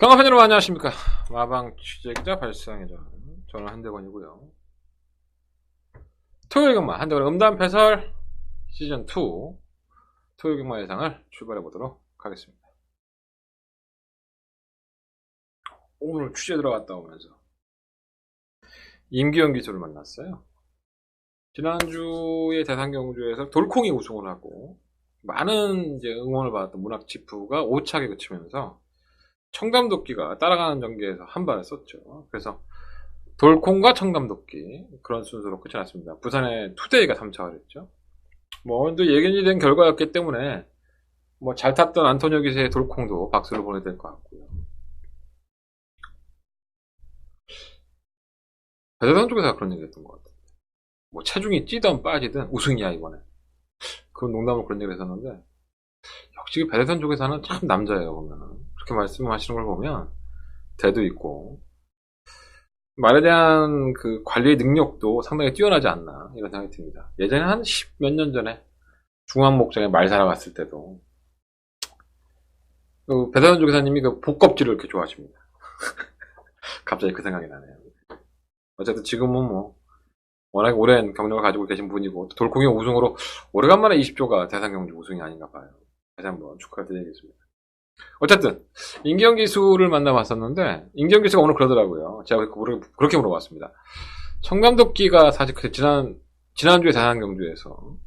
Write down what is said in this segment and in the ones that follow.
평화팬 여러분 안녕하십니까. 마방 취재기자 발상이죠. 저는 한대건이고요. 토요일 경마 한대건 음담 패설 시즌2 토요일 경마 예상을 출발해보도록 하겠습니다. 오늘 취재 들어갔다 오면서 임기현 기수를 만났어요. 지난주에 대상경주에서 돌콩이 우승을 하고 많은 이제 응원을 받았던 문학지프가 5착에 그치면서 청담도끼가 따라가는 전개에서 한 발을 썼죠. 그래서 돌콩과 청담도끼 그런 순서로 끝이 났습니다. 부산에 투데이가 3착을 했죠. 또 예견이 된 결과였기 때문에 잘 탔던 안토니오 기세의 돌콩도 박수를 보내야 될 것 같고요. 배대선 쪽에서 그런 얘기 했던 것 같아요. 체중이 찌든 빠지든 우승이야 이번에. 그런 농담으로 그런 얘기를 했었는데 역시 배대선 쪽에서는 참 남자예요. 보면은 그렇게 말씀하시는 걸 보면 대도 있고 말에 대한 그 관리 능력도 상당히 뛰어나지 않나 이런 생각이 듭니다. 예전에 한 10몇 년 전에 중앙 목장에 말 사러 갔을 때도 그 배대선 조교사님이 그 복껍질을 이렇게 좋아하십니다. 갑자기 그 생각이 나네요. 어쨌든 지금은 워낙에 오랜 경력을 가지고 계신 분이고 돌콩이 우승으로 오래간만에 20조가 대상경주 우승이 아닌가 봐요. 다시 한번 축하드리겠습니다. 어쨌든 임기현 기수를 만나봤었는데 임기현 기수가 오늘 그러더라고요. 제가 그렇게 물어봤습니다. 청담도끼가 사실 지난주에 대상경주에서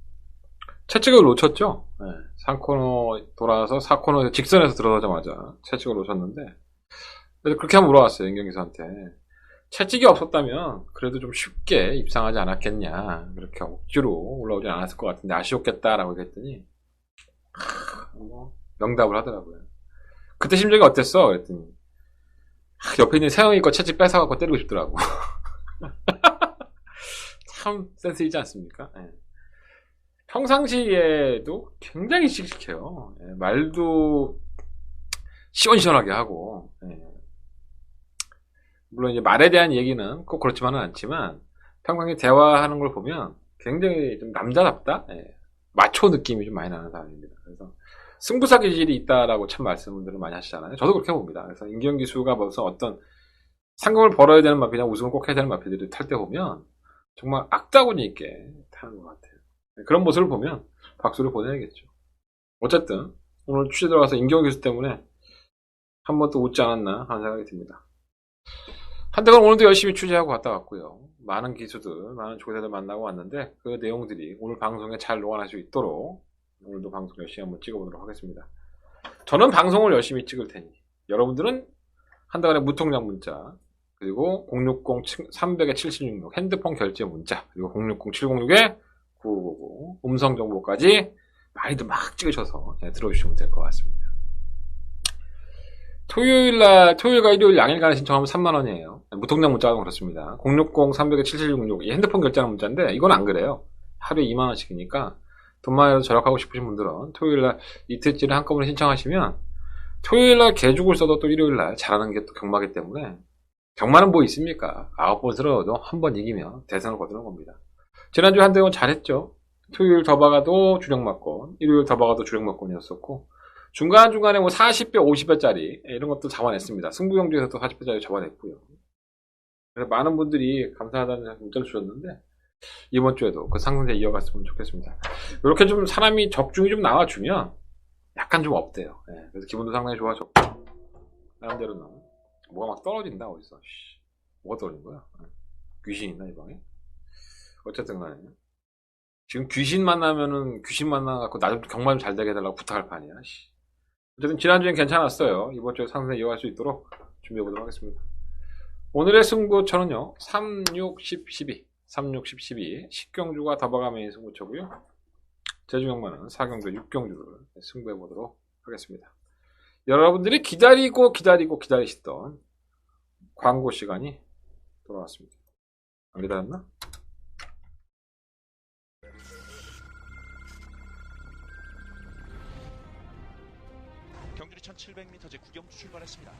채찍을 놓쳤죠. 네, 3코너 돌아와서 4코너 직선에서 들어서자마자 채찍을 놓쳤는데 그래서 그렇게 한번 물어봤어요. 임기현 기수한테. 채찍이 없었다면 그래도 좀 쉽게 입상하지 않았겠냐. 그렇게 억지로 올라오지 않았을 것 같은데 아쉬웠겠다라고 얘기했더니 명답을 하더라고요. 그때 심정이 어땠어? 그랬더니 옆에 있는 세영이 거 채찍 뺏어갖고 때리고 싶더라고. 참 센스 있지 않습니까? 네. 평상시에도 굉장히 씩씩해요. 네. 말도 시원시원하게 하고 네. 물론 이제 말에 대한 얘기는 꼭 그렇지만은 않지만 평상시 대화하는 걸 보면 굉장히 좀 남자답다? 네. 마초 느낌이 좀 많이 나는 사람입니다. 그래서 승부사 기질이 있다라고 참 말씀들을 많이 하시잖아요. 저도 그렇게 봅니다. 그래서 임기현 기수가 무슨 어떤 상금을 벌어야 되는 마필이나 우승을 꼭 해야 되는 마필들이 탈 때 보면 정말 악다구니 있게 타는 것 같아요. 그런 모습을 보면 박수를 보내야겠죠. 어쨌든 오늘 취재 들어가서 임기현 기수 때문에 한 번 또 웃지 않았나 하는 생각이 듭니다. 한때는 오늘도 열심히 취재하고 갔다 왔고요. 많은 기수들, 많은 조사들 만나고 왔는데 그 내용들이 오늘 방송에 잘 녹아날 수 있도록 오늘도 방송 열심히 한번 찍어보도록 하겠습니다. 저는 방송을 열심히 찍을 테니 여러분들은 한 달에 무통장 문자 그리고 060-300-7066 핸드폰 결제 문자 그리고 060-706-9999 음성정보까지 많이들 막 찍으셔서 들어주시면 될 것 같습니다. 토요일과 일요일 양일간에 신청하면 3만원이에요. 무통장 문자가 그렇습니다. 060-300-7766 이 핸드폰 결제하는 문자인데 이건 안 그래요. 하루에 2만원씩이니까 돈만 해도 절약하고 싶으신 분들은 토요일날 이틀째를 한꺼번에 신청하시면 토요일날 개죽을 써도 또 일요일날 잘하는 게 또 경마기 때문에 경마는 뭐 있습니까? 9번 쓸어도 한 번 이기면 대선을 거두는 겁니다. 지난주에 한대원 잘했죠. 토요일 더 박아도 주력막권, 일요일 더 박아도 주력막권이었었고 중간중간에 40배, 50배짜리 이런 것도 잡아냈습니다. 승부경주에서도 40배짜리 잡아냈고요. 그래서 많은 분들이 감사하다는 문자를 주셨는데 이번 주에도 그 상승세 이어갔으면 좋겠습니다. 이렇게 좀 사람이 적중이 좀 나와주면 약간 좀 업돼요. 네, 그래서 기분도 상당히 좋아졌고 나름대로는 뭐가 막 떨어진다 어디서 뭐가 떨어진 거야? 귀신 있나 이 방에? 어쨌든 간에 지금 귀신 만나면은 귀신 만나갖고 나 좀 경마 좀 잘 되게 해달라고 부탁할 판이야. 어쨌든 지난주엔 괜찮았어요. 이번 주에 상승세 이어갈 수 있도록 준비해보도록 하겠습니다. 오늘의 승부처는요 3, 6, 10, 12 3, 6, 10, 12 10경주가 더버가메인 승부처고요. 제주경마는 4경주, 6경주를 승부해보도록 하겠습니다. 여러분들이 기다리시던 광고 시간이 돌아왔습니다. 안 기다렸나? 경주리 1700m 제 9경주 출발했습니다.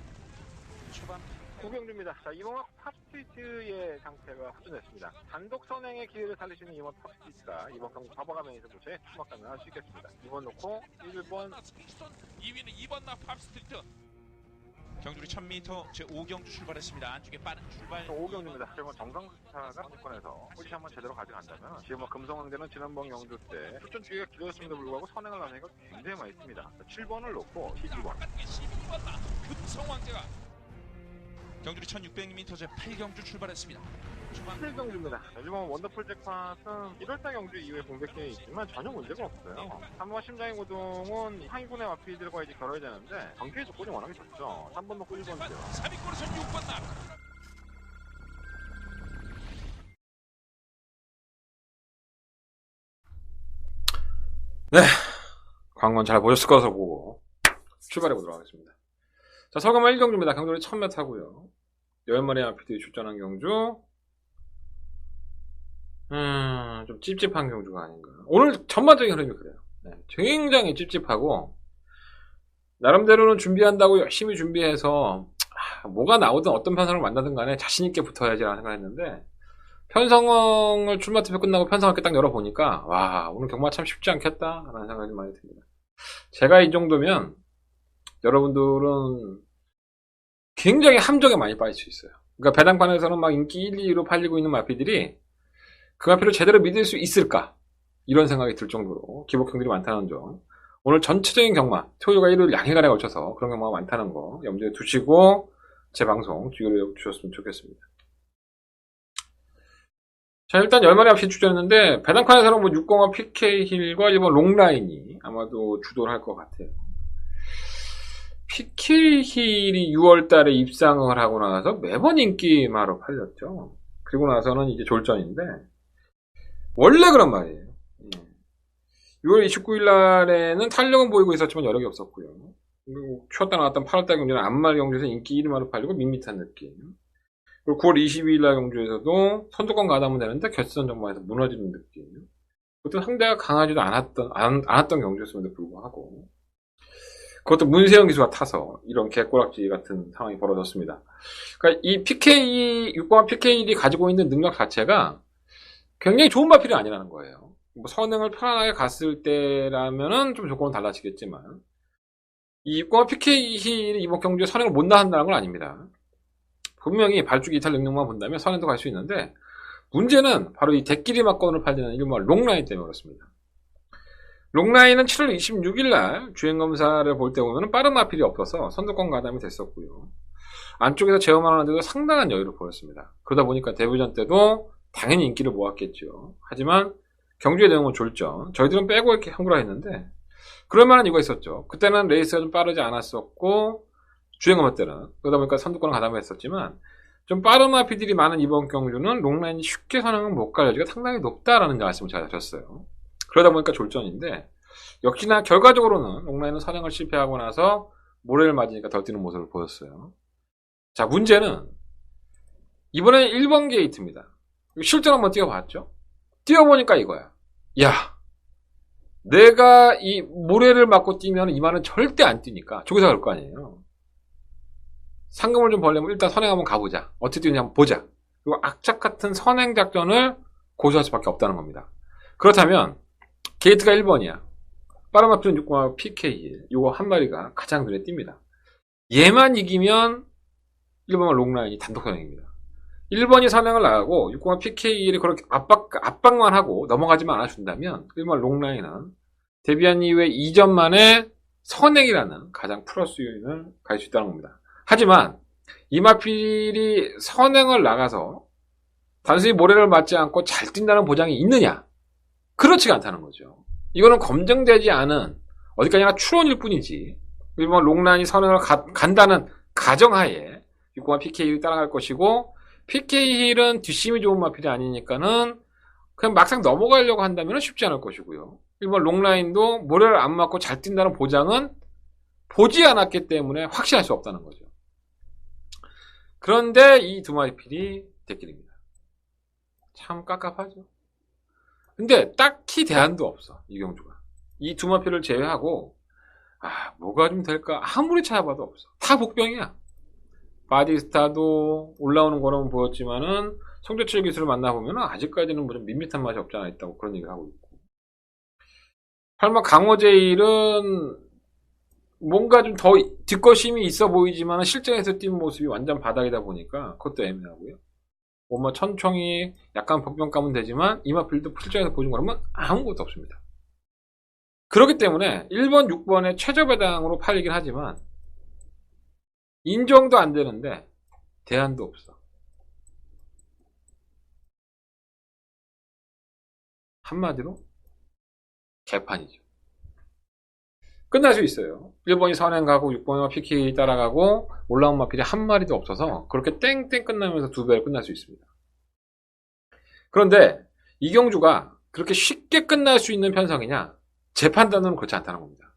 초반 구경주입니다. 자, 이번 팝스트리트의 상태가 확진됐습니다. 단독 선행의 기회를 살리시는 이번 팝스트리트가 이번 경주 더버가면에서 무죄 추막가능을 할 수 있겠습니다. 2번 놓고 1번 2위는 2번 나 팝스트리트 경주리 1000m 제5경주 출발했습니다. 안쪽에 빠른 출발. 5경주입니다. 지금 정상수차가 상위권에서 포지션 한번 제대로 가져간다면 지금 금성황제는 지난번 경주 때 출전 주기가 길었음에도 불구하고 선행을 하는 게 굉장히 많이 있습니다. 7번을 놓고 12번. 12번 금성황제가 경주리 1600m 제8경주 출발했습니다. 초반 7경주입니다. 일본 원더풀 잭팟은 1월달 경주 이후에 공백기에 있지만 전혀 문제가 없어요. 3번 심장의 고동은 상위군의 마피들과 이제 겨뤄야 되는데 경기의 조건이 워낙에 좋죠. 3번 놓고 1번 죠 3위권에서 6번 나. 광고는 잘 보셨을 것으로 보고 출발해 보도록 하겠습니다. 자, 서금화 1경주입니다. 경주리 1000m고요. 10마리 마피들이 출전한 경주. 좀 찝찝한 경주가 아닌가. 오늘 전반적인 흐름이 그래요. 네, 굉장히 찝찝하고, 나름대로는 준비한다고 열심히 준비해서, 뭐가 나오든 어떤 편성을 만나든 간에 자신있게 붙어야지라는 생각을 했는데, 편성을 출마 투표 끝나고 편성을 이렇게 딱 열어보니까, 와, 오늘 경마 참 쉽지 않겠다라는 생각이 많이 듭니다. 제가 이 정도면, 여러분들은 굉장히 함정에 많이 빠질 수 있어요. 그러니까 배당판에서는 막 인기 1, 2위로 팔리고 있는 마피들이, 그 마피를 제대로 믿을 수 있을까? 이런 생각이 들 정도로 기복형들이 많다는 점. 오늘 전체적인 경마, 토요일과 일요일 양일간에 걸쳐서 그런 경마가 많다는 거 염두에 두시고 제 방송 기울여 주셨으면 좋겠습니다. 자, 일단 10마리 앞시 출전했는데 배당판에서는 뭐 605 PK힐과 일본 롱라인이 아마도 주도를 할 것 같아요. PK힐이 6월달에 입상을 하고 나서 매번 인기마로 팔렸죠. 그리고 나서는 이제 졸전인데 원래 그런 말이에요. 6월 29일 날에는 탄력은 보이고 있었지만 여력이 없었고요. 그리고 쉬었다 나왔던 8월달 경주는 안말 경주에서 인기 1위마로 팔리고 밋밋한 느낌. 그리고 9월 22일 날 경주에서도 선두권 가담은 되는데 결선 전반에서 무너지는 느낌. 그것도 상대가 강하지도 않았던 경주였음에도 불구하고 그것도 문세영 기수가 타서 이런 개꼬락지 같은 상황이 벌어졌습니다. 그러니까 이 PK, 6번 PK일이 가지고 있는 능력 자체가 굉장히 좋은 마필이 아니라는 거예요. 뭐 선행을 편안하게 갔을 때라면은 좀 조건은 달라지겠지만 이 6번 PK일이 이번 경주에 선행을 못 나간다는 건 아닙니다. 분명히 발주기 이탈 능력만 본다면 선행도 갈 수 있는데 문제는 바로 이 대끼리 막건을 팔리는 일본 롱라인 때문에 그렇습니다. 롱라인은 7월 26일 날 주행검사를 볼 때 보면 빠른 마필이 없어서 선두권 가담이 됐었고요. 안쪽에서 제어만 하는데도 상당한 여유를 보였습니다. 그러다 보니까 데뷔전 때도 당연히 인기를 모았겠죠. 하지만 경주의 내용은 졸전. 저희들은 빼고 이렇게 한구라 했는데 그럴 만한 이유가 있었죠. 그때는 레이스가 좀 빠르지 않았었고 주행검사 때는 그러다 보니까 선두권을 가담을 했었지만 좀 빠른 마피들이 많은 이번 경주는 롱라인이 쉽게 선행을 못 갈 여지가 상당히 높다라는 말씀을 제가 드렸어요. 그러다 보니까 졸전인데 역시나 결과적으로는 롱라인은 선행을 실패하고 나서 모래를 맞으니까 덜 뛰는 모습을 보였어요. 자, 문제는 이번에 1번 게이트입니다. 실전 한번 뛰어봤죠? 뛰어보니까 이거야. 야, 내가 이 모래를 맞고 뛰면 이만은 절대 안 뛰니까 저기서 갈 거 아니에요. 상금을 좀 벌려면 일단 선행 한번 가보자. 어떻게 뛰느냐 한번 보자. 그리고 악착 같은 선행 작전을 고수할 수밖에 없다는 겁니다. 그렇다면 게이트가 1번이야. 빠른 마필은 6번 PK 요거 한 마리가 가장 눈에 띕니다. 얘만 이기면 1번은 롱라인이 단독 선행입니다. 1번이 선행을 나가고 6번 PK1이 그렇게 압박만 하고 넘어가지만 않아준다면 1번 롱라인은 데뷔한 이후에 2전 만에 선행이라는 가장 플러스 요인을 가질 수 있다는 겁니다. 하지만 이 마필이 선행을 나가서 단순히 모래를 맞지 않고 잘 뛴다는 보장이 있느냐? 그렇지가 않다는 거죠. 이거는 검증되지 않은 어디까지나 추론일 뿐이지. 일본 롱라인이 선행을 간다는 가정하에 6번 PK힐이 따라갈 것이고 PK힐은 뒷심이 좋은 마필이 아니니까는 그냥 막상 넘어가려고 한다면 쉽지 않을 것이고요. 일본 롱라인도 모래를 안 맞고 잘 뛴다는 보장은 보지 않았기 때문에 확신할 수 없다는 거죠. 그런데 이 두 마리 필이 대길입니다. 참 깝깝하죠. 근데 딱히 대안도 없어, 이경주가. 이 두 마필을 제외하고 뭐가 좀 될까 아무리 찾아봐도 없어. 다 복병이야. 바디스타도 올라오는 거라면 보였지만은 성조철 기술을 만나보면 아직까지는 뭐 좀 밋밋한 맛이 없지 않아 있다고 그런 얘기를 하고 있고. 설마 강호제일은 뭔가 좀 더 뒷거심이 있어 보이지만 실전에서 뛴 모습이 완전 바닥이다 보니까 그것도 애매하고요. 뭐 천총이 약간 벽병 까면 되지만 이마필드 실전에서 보여준 거라면 아무것도 없습니다. 그렇기 때문에 1번, 6번의 최저 배당으로 팔리긴 하지만 인정도 안 되는데 대안도 없어. 한마디로 개판이죠. 끝날 수 있어요. 1번이 선행 가고 6번이 PK 따라가고 올라온 마필이 한 마리도 없어서 그렇게 땡땡 끝나면서 2배로 끝날 수 있습니다. 그런데 이경주가 그렇게 쉽게 끝날 수 있는 편성이냐? 제 판단은 그렇지 않다는 겁니다.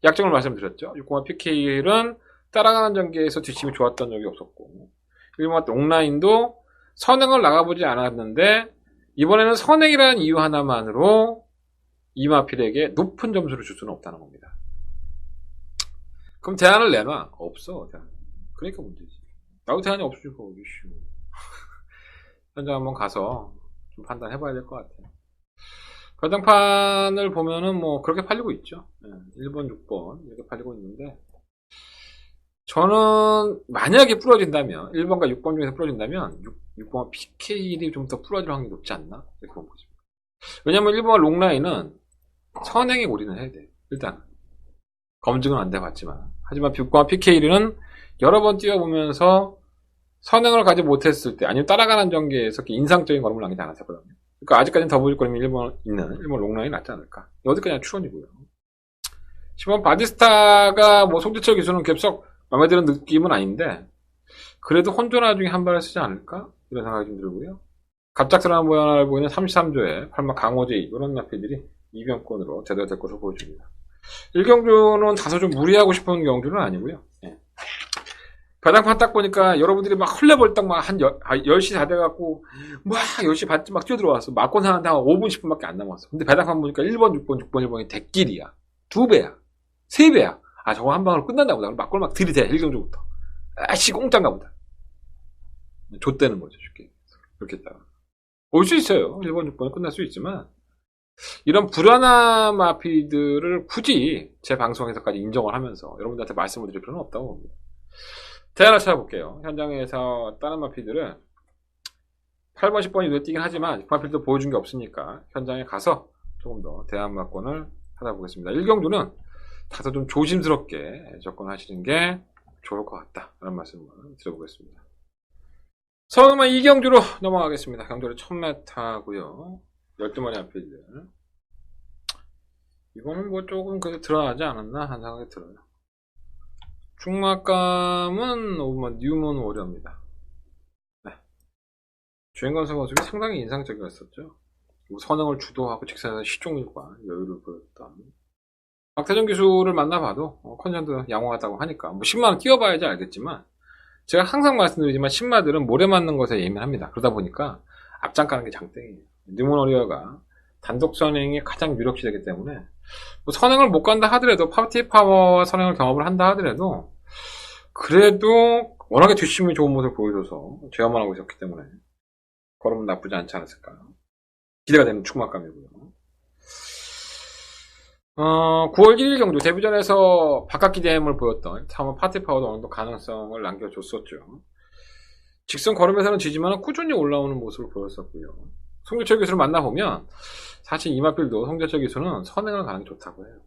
약점을 말씀드렸죠. 6번과 PK는 따라가는 전개에서 뒷심이 좋았던 적이 없었고 1번과 롱라인도 선행을 나가보지 않았는데 이번에는 선행이라는 이유 하나만으로 이마필에게 높은 점수를 줄 수는 없다는 겁니다. 그럼 대안을 내놔? 없어. 대안. 그러니까 문제지. 나도 대안이 없으니까 어디슈. 현장 한번 가서 좀 판단해봐야 될 것 같아요. 배당판을 보면은 뭐 그렇게 팔리고 있죠. 1번, 6번 이렇게 팔리고 있는데 저는 만약에 부러진다면 1번과 6번 중에서 부러진다면 6번 PK1이 좀 더 부러질 확률이 높지 않나? 이렇게 보는 거죠. 왜냐면 1번 롱라인은 선행에 올인을 해야 돼요. 일단 검증은 안 돼봤지만 하지만 6번 PK1은 여러 번 뛰어보면서 선행을 가지 못했을 때 아니면 따라가는 전개에서 인상적인 걸음을 남기지 않았었거든요. 그러니까 아직까지는 더 보일 거면 1번 있는 1번 롱라인이 낫지 않을까. 어디까지나 추론이고요. 10번 바디스타가 뭐 송지철 기술은 겹석 마음에 드는 느낌은 아닌데 그래도 혼조나 중에 한 발을 쓰지 않을까? 이런 생각이 좀 들고요. 갑작스러운 모양을 보이는 33조에 팔마 강호제 이런 마필들이 이변권으로 제대로 될 것으로 보여집니다. 1경주는 다소 좀 무리하고 싶은 경주는 아니고요. 배당판 딱 보니까 여러분들이 막 헐레벌떡 막 한 10시 다 돼갖고 막 10시 반쯤 막 뛰어들어왔어. 맞고 사는데 한 5분 10분밖에 안 남았어. 근데 배당판 보니까 1번, 6번, 6번, 1번이 대길이야. 2배야. 3배야. 아 저거 한 방으로 끝난다 보다. 막골 막 들이대 1경주부터. 아씨 공짜인가 보다. 좆대는 거죠 쉽게. 그렇게 했다가 올 수 있어요. 1번, 6번이 끝날 수 있지만 이런 불안한 마피들을 굳이 제 방송에서까지 인정을 하면서 여러분들한테 말씀을 드릴 필요는 없다고 봅니다. 대안을 찾아볼게요. 현장에서 다른 마피들은 8번, 10번이 눈에 띄긴 하지만 6마필도 보여준 게 없으니까 현장에 가서 조금 더 대안마권을 찾아보겠습니다. 1경주는 다소 좀 조심스럽게 접근하시는 게 좋을 것 같다. 라는 말씀을 드려보겠습니다. 성음은 2경주로 넘어가겠습니다. 경주를 1000m고요. 12마리 마필들. 이거는 뭐 조금 그래도 드러나지 않았나 하는 생각이 들어요. 중막감은 뉴먼 워리어입니다. 네. 주행건 선수가 상당히 인상적이었었죠. 선행을 주도하고 직선에서 시종일관 여유를 보였던 박태정 기수를 만나봐도 컨디션도 양호하다고 하니까 뭐 10만원 뛰어봐야지 알겠지만 제가 항상 말씀드리지만 신마들은 모래 맞는 것에 예민합니다. 그러다 보니까 앞장 가는 게 장땡이에요. 뉴먼 워리어가 단독 선행이 가장 유력시되기 때문에 뭐 선행을 못 간다 하더라도 파티 파워와 선행을 경험을 한다 하더라도 그래도 워낙에 뒷심이 좋은 모습을 보여줘서 제어만 하고 있었기 때문에 걸음은 나쁘지 않지 않았을까. 기대가 되는 축막감이고요. 9월 1일 경주 데뷔전에서 바깥 기대임을 보였던 차마 파티 파워도 어느 정도 가능성을 남겨줬었죠. 직선 걸음에서는 지지만 꾸준히 올라오는 모습을 보였었고요. 송재철 기수를 만나보면 사실 이마필도 송재철 기수는 선행을 가는 게 좋다고 해요.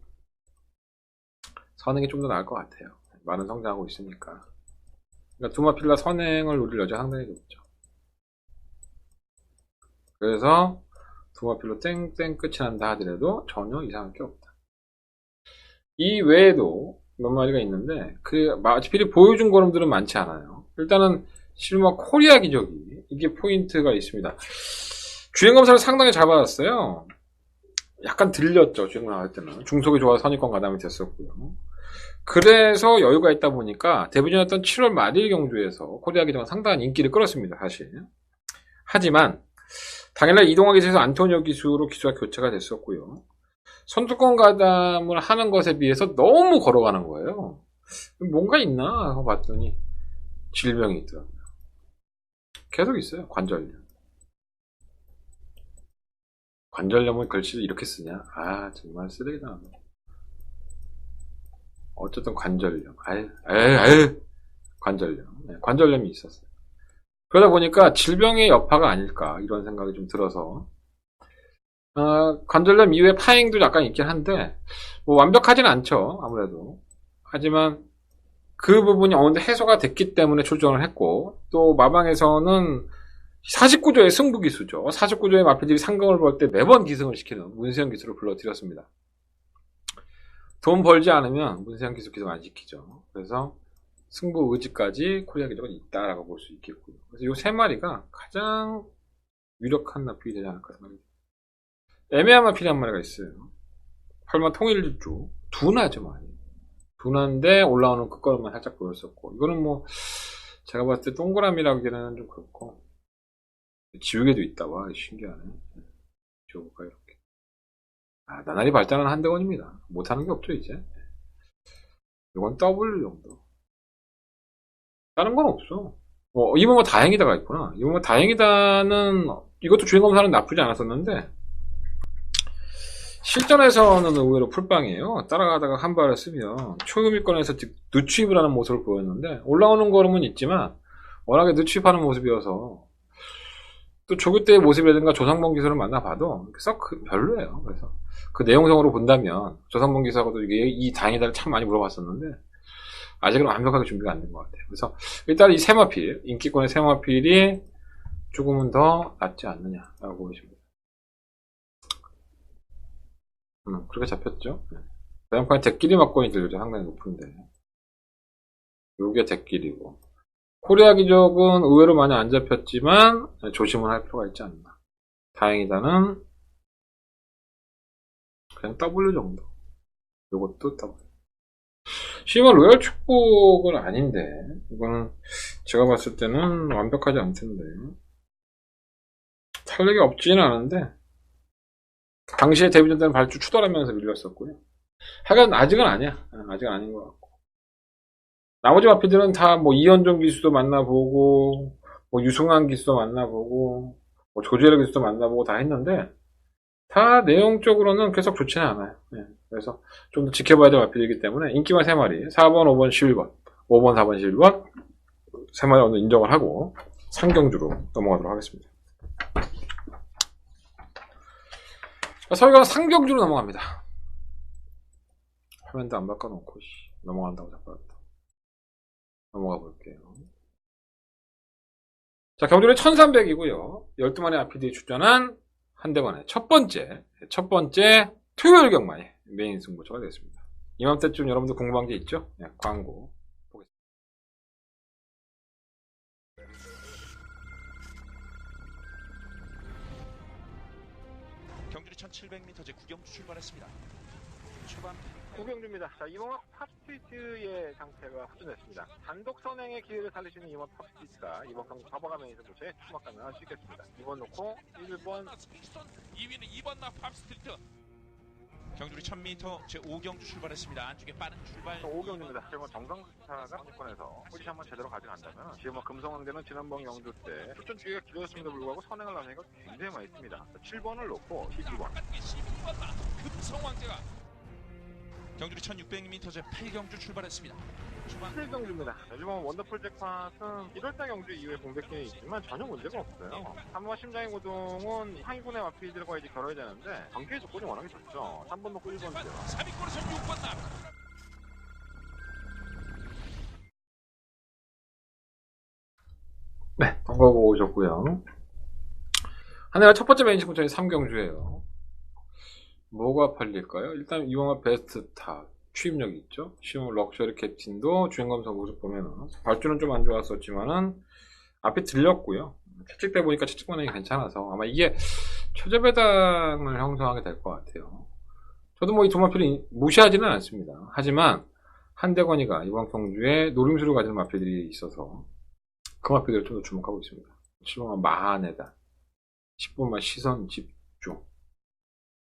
선행이 좀 더 나을 것 같아요. 많은 성장하고 있으니까. 그러니까 두 마필과 선행을 노릴 여지가 상당히 높죠. 그래서 두 마필로 땡땡 끝이 난다 하더라도 전혀 이상할 게 없다. 이 외에도 몇 마리가 있는데 그 마필이 보여준 걸음들은 많지 않아요. 일단은 실마 코리아 기저귀 이게 포인트가 있습니다. 주행검사를 상당히 잘 받았어요. 약간 들렸죠. 주행을 나갈 때는 중속이 좋아서 선입권 가담이 됐었고요. 그래서 여유가 있다 보니까 데뷔전이었던 7월 말일 경주에서 코리아 기저귀가 상당한 인기를 끌었습니다. 사실. 하지만 당일날 이동화 기수에서 안토니오 기수로 기수가 교체가 됐었고요. 선두권 가담을 하는 것에 비해서 너무 걸어가는 거예요. 뭔가 있나 하고 봤더니 질병이 있더라고요. 계속 있어요. 관절염. 관절염을 글씨를 이렇게 쓰냐? 아 정말 쓰레기다. 어쨌든 관절염. 아유. 관절염. 네, 관절염이 있었어요. 그러다 보니까 질병의 여파가 아닐까, 이런 생각이 좀 들어서, 관절염 이후에 파행도 약간 있긴 한데, 뭐 완벽하진 않죠, 아무래도. 하지만, 그 부분이 어느 정도 해소가 됐기 때문에 출전을 했고, 또 마방에서는 49조의 승부 기수죠. 49조의 마필들이 상금을 벌 때 매번 기승을 시키는 문세영 기수를 불러드렸습니다. 돈 벌지 않으면 문세영 기수 기승 안 시키죠. 그래서 승부 의지까지 코리아 기적은 있다라고 볼 수 있겠고요. 그래서 이 세 마리가 가장 유력한 마필이 되지 않을까 생각합니다. 애매한 마필이 한 마리가 있어요. 8만 통일주. 둔하죠, 많이. 둔한데 올라오는 끝걸음만 살짝 보였었고, 이거는 뭐 제가 봤을 때 동그라미라고 하기에는 좀 그렇고, 지우개도 있다. 와, 신기하네. 지워볼까, 이렇게. 나날이 발전하는 한대원입니다. 못하는 게 없죠, 이제. 이건 W 정도. 다른 건 없어. 이번 뭐 다행이다가 있구나. 이번 뭐 다행이다는, 이것도 주인공사는 나쁘지 않았었는데, 실전에서는 의외로 풀빵이에요. 따라가다가 한 발을 쓰면 초유미권에서 늦추입을 하는 모습을 보였는데, 올라오는 걸음은 있지만 워낙에 늦추입하는 모습이어서, 또 조교 때의 모습이라든가 조상봉 기술을 만나봐도 썩 별로예요. 그래서 그 내용성으로 본다면 조상봉 기술하고도 이 다행이다를 참 많이 물어봤었는데, 아직은 완벽하게 준비가 안 된 것 같아요. 그래서 일단 이 세마필, 인기권의 세마필이 조금은 더 낫지 않느냐라고 보시면 됩니다. 그렇게 잡혔죠. 대형판에 대끼리 막권이 들죠. 상당히 높은데. 요게 대끼리고. 코리아 기적은 의외로 많이 안 잡혔지만, 조심은 할 필요가 있지 않나. 다행이다는, 그냥 W 정도. 요것도 W. 시만 로얄 축복은 아닌데, 이거는 제가 봤을 때는 완벽하지 않던데. 탄력이 없지는 않은데, 당시에 데뷔전 때는 발주 추돌하면서 밀렸었고요. 하여간 아직은 아니야. 아직은 아닌 것 같고. 나머지 마피들은 다 뭐 이현종 기수도 만나보고, 뭐 유승환 기수도 만나보고, 뭐 조재열 기수도 만나보고 다 했는데, 다 내용적으로는 계속 좋지는 않아요. 네. 그래서 좀 더 지켜봐야 될 마피들이기 때문에 인기만 3마리, 4번, 5번, 11번, 5번, 4번, 11번, 3마리 오늘 인정을 하고 상경주로 넘어가도록 하겠습니다. 저희가 상경주로 넘어갑니다. 화면도 안 바꿔놓고 넘어간다고 자빠졌다. 넘어가 볼게요. 자, 경주는 1300이고요. 12마리 아피들이 출전한 한대관의 첫 번째 토요일 경마의 메인 승부처가 되겠습니다. 이맘때쯤 여러분들 궁금한 게 있죠? 네, 광고 보겠습니다. 경주리 1700m 제 9경주 출발했습니다. 초반 구경주입니다. 자, 이번 팝스트리트의 상태가 확진됐습니다. 단독 선행의 기회를 살리시는 이번 팝스트리트가 이번 경주 잡아가면서 도시에 추막 가능할 수 있겠습니다. 2번 놓고 1번 2위는 2번 나 팝스트리트. 경주리 1000m 제 5경주 출발했습니다. 안쪽에 빠른 출발. 5경주입니다. 지금 정상스타가 상위권에서 포지션만 제대로 가져간다면 지금 금성황대는 지난번 경주 때 출전 주기가 길어졌음에도 불구하고 선행을 나서니까 굉장히 많이 있습니다. 7번을 놓고 12번 12번 나 금성황제가 경주리 1600m 제 8경주 출발했습니다. 초반 7경주입니다. 이번 원더풀 잭팟은 1월달 경주 이후에 공백기는 있지만 전혀 문제가 없어요. 3번 심장의 고동은 상위권의 마피들과 이제 겨뤄야 되는데 경기의 조건이 워낙에 좋죠. 3번 놓고 1번이죠. 3위권에서 6번 나 네, 광고 보고 오셨고요. 하나가 첫 번째 메인 승부처인 3경주예요. 뭐가 팔릴까요? 일단 이왕화 베스트 탑 취입력이 있죠. 시험 럭셔리 캡틴도 주행검사 모습 보면은 발주는 좀 안 좋았었지만은 앞에 들렸고요. 채찍대 보니까 채찍 반응이 괜찮아서 아마 이게 최저 배당을 형성하게 될 것 같아요. 저도 뭐 이 두 마필을 무시하지는 않습니다. 하지만 한대건이가 이번 경주에 노림수를 가진 마필들이 있어서 그 마필들을 좀 더 주목하고 있습니다. 7번만 마하네다, 10번만 시선 집중,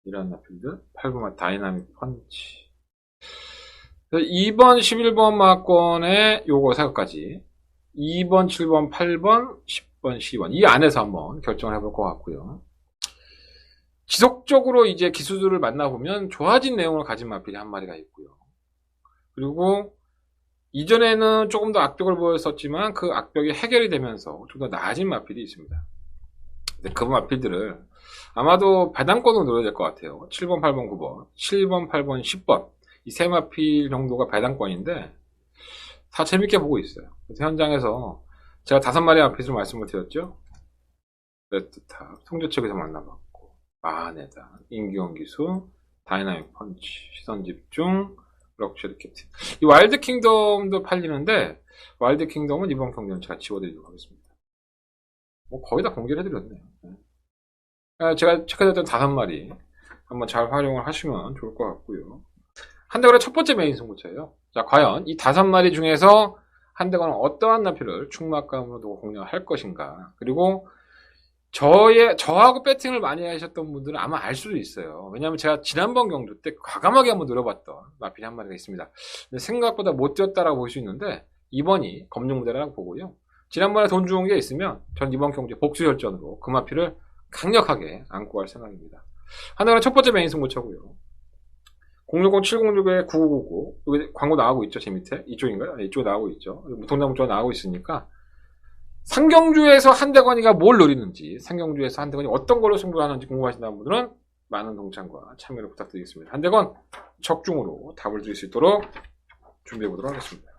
이런 마필들, 8번만 다이나믹 펀치. 2번, 11번 마건에 요거 사격까지 2번, 7번, 8번, 10번, 12번 이 안에서 한번 결정을 해볼 것 같고요. 지속적으로 이제 기수들을 만나보면 좋아진 내용을 가진 마필이 한 마리가 있고요. 그리고 이전에는 조금 더 악벽을 보였었지만 그 악벽이 해결이 되면서 좀 더 나아진 마필이 있습니다. 근데 그 마필들을 아마도 배당권으로 노려야 될 것 같아요. 7번, 8번, 9번, 7번, 8번, 10번 이 세 마필 정도가 배당권인데 다 재밌게 보고 있어요. 그래서 현장에서 제가 5마리 마필을 말씀을 드렸죠. 레드탑, 송재측에서 만나봤고 마하네다, 인기원기수, 다이나믹 펀치, 시선집중, 럭셔리 캡틴. 이 와일드 킹덤도 팔리는데 와일드 킹덤은 이번 경기는 제가 지워드리도록 하겠습니다. 뭐 거의 다 공개를 해드렸네요. 제가 체크했던 5마리 한번 잘 활용을 하시면 좋을 것 같고요. 한대건의 첫 번째 메인 승부처예요. 자, 과연 이 5마리 중에서 한대건은 어떠한 나필을 충막감으로 공략할 것인가. 그리고 저하고 배팅을 많이 하셨던 분들은 아마 알 수도 있어요. 왜냐하면 제가 지난번 경주 때 과감하게 한번 노려봤던 마필이 한 마리가 있습니다. 근데 생각보다 못 뛰었다라고 볼 수 있는데 이번이 검증 무대라고 보고요. 지난번에 돈 주은 게 있으면 전 이번 경주에 복수 혈전으로 그 마필을 강력하게 안고 갈 생각입니다. 하나는 첫 번째 메인 승부처고요. 060-706에 9999 여기 광고 나오고 있죠. 제 밑에 이쪽인가요? 네, 이쪽에 나오고 있죠. 무통장부처가 나오고 있으니까 상경주에서 한대건이가 뭘 노리는지, 상경주에서 한대건이 어떤 걸로 승부하는지 궁금하신다는 분들은 많은 동참과 참여를 부탁드리겠습니다. 한대건 적중으로 답을 드릴 수 있도록 준비해 보도록 하겠습니다.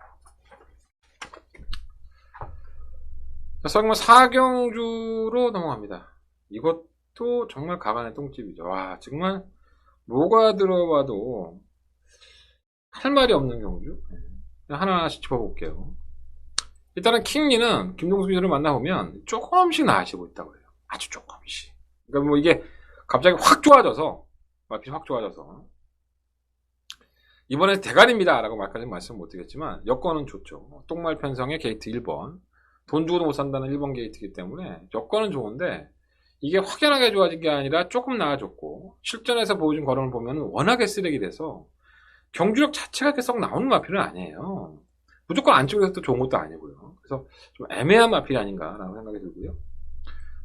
자, 썩은 4경주로 넘어갑니다. 이것도 정말 가관의 똥집이죠. 와, 정말 뭐가 들어봐도 할 말이 없는 경주. 하나하나씩 짚어볼게요. 일단은 킹리는 김동수 기자를 만나보면 조금씩 나아지고 있다고 해요. 아주 조금씩. 그러니까 뭐 이게 갑자기 확 좋아져서, 마필이 확 좋아져서 이번에 대가리입니다 라고 말까지는 말씀 못 드리겠지만 여건은 좋죠. 똥말 편성의 게이트 1번, 돈 주고도 못 산다는 1번 게이트이기 때문에 여건은 좋은데 이게 확연하게 좋아진 게 아니라 조금 나아졌고 실전에서 보여준 걸음을 보면 워낙에 쓰레기 돼서 경주력 자체가 이렇게 썩 나오는 마필은 아니에요. 무조건 안쪽에서 또 좋은 것도 아니고요. 그래서 좀 애매한 마필이 아닌가라는 생각이 들고요.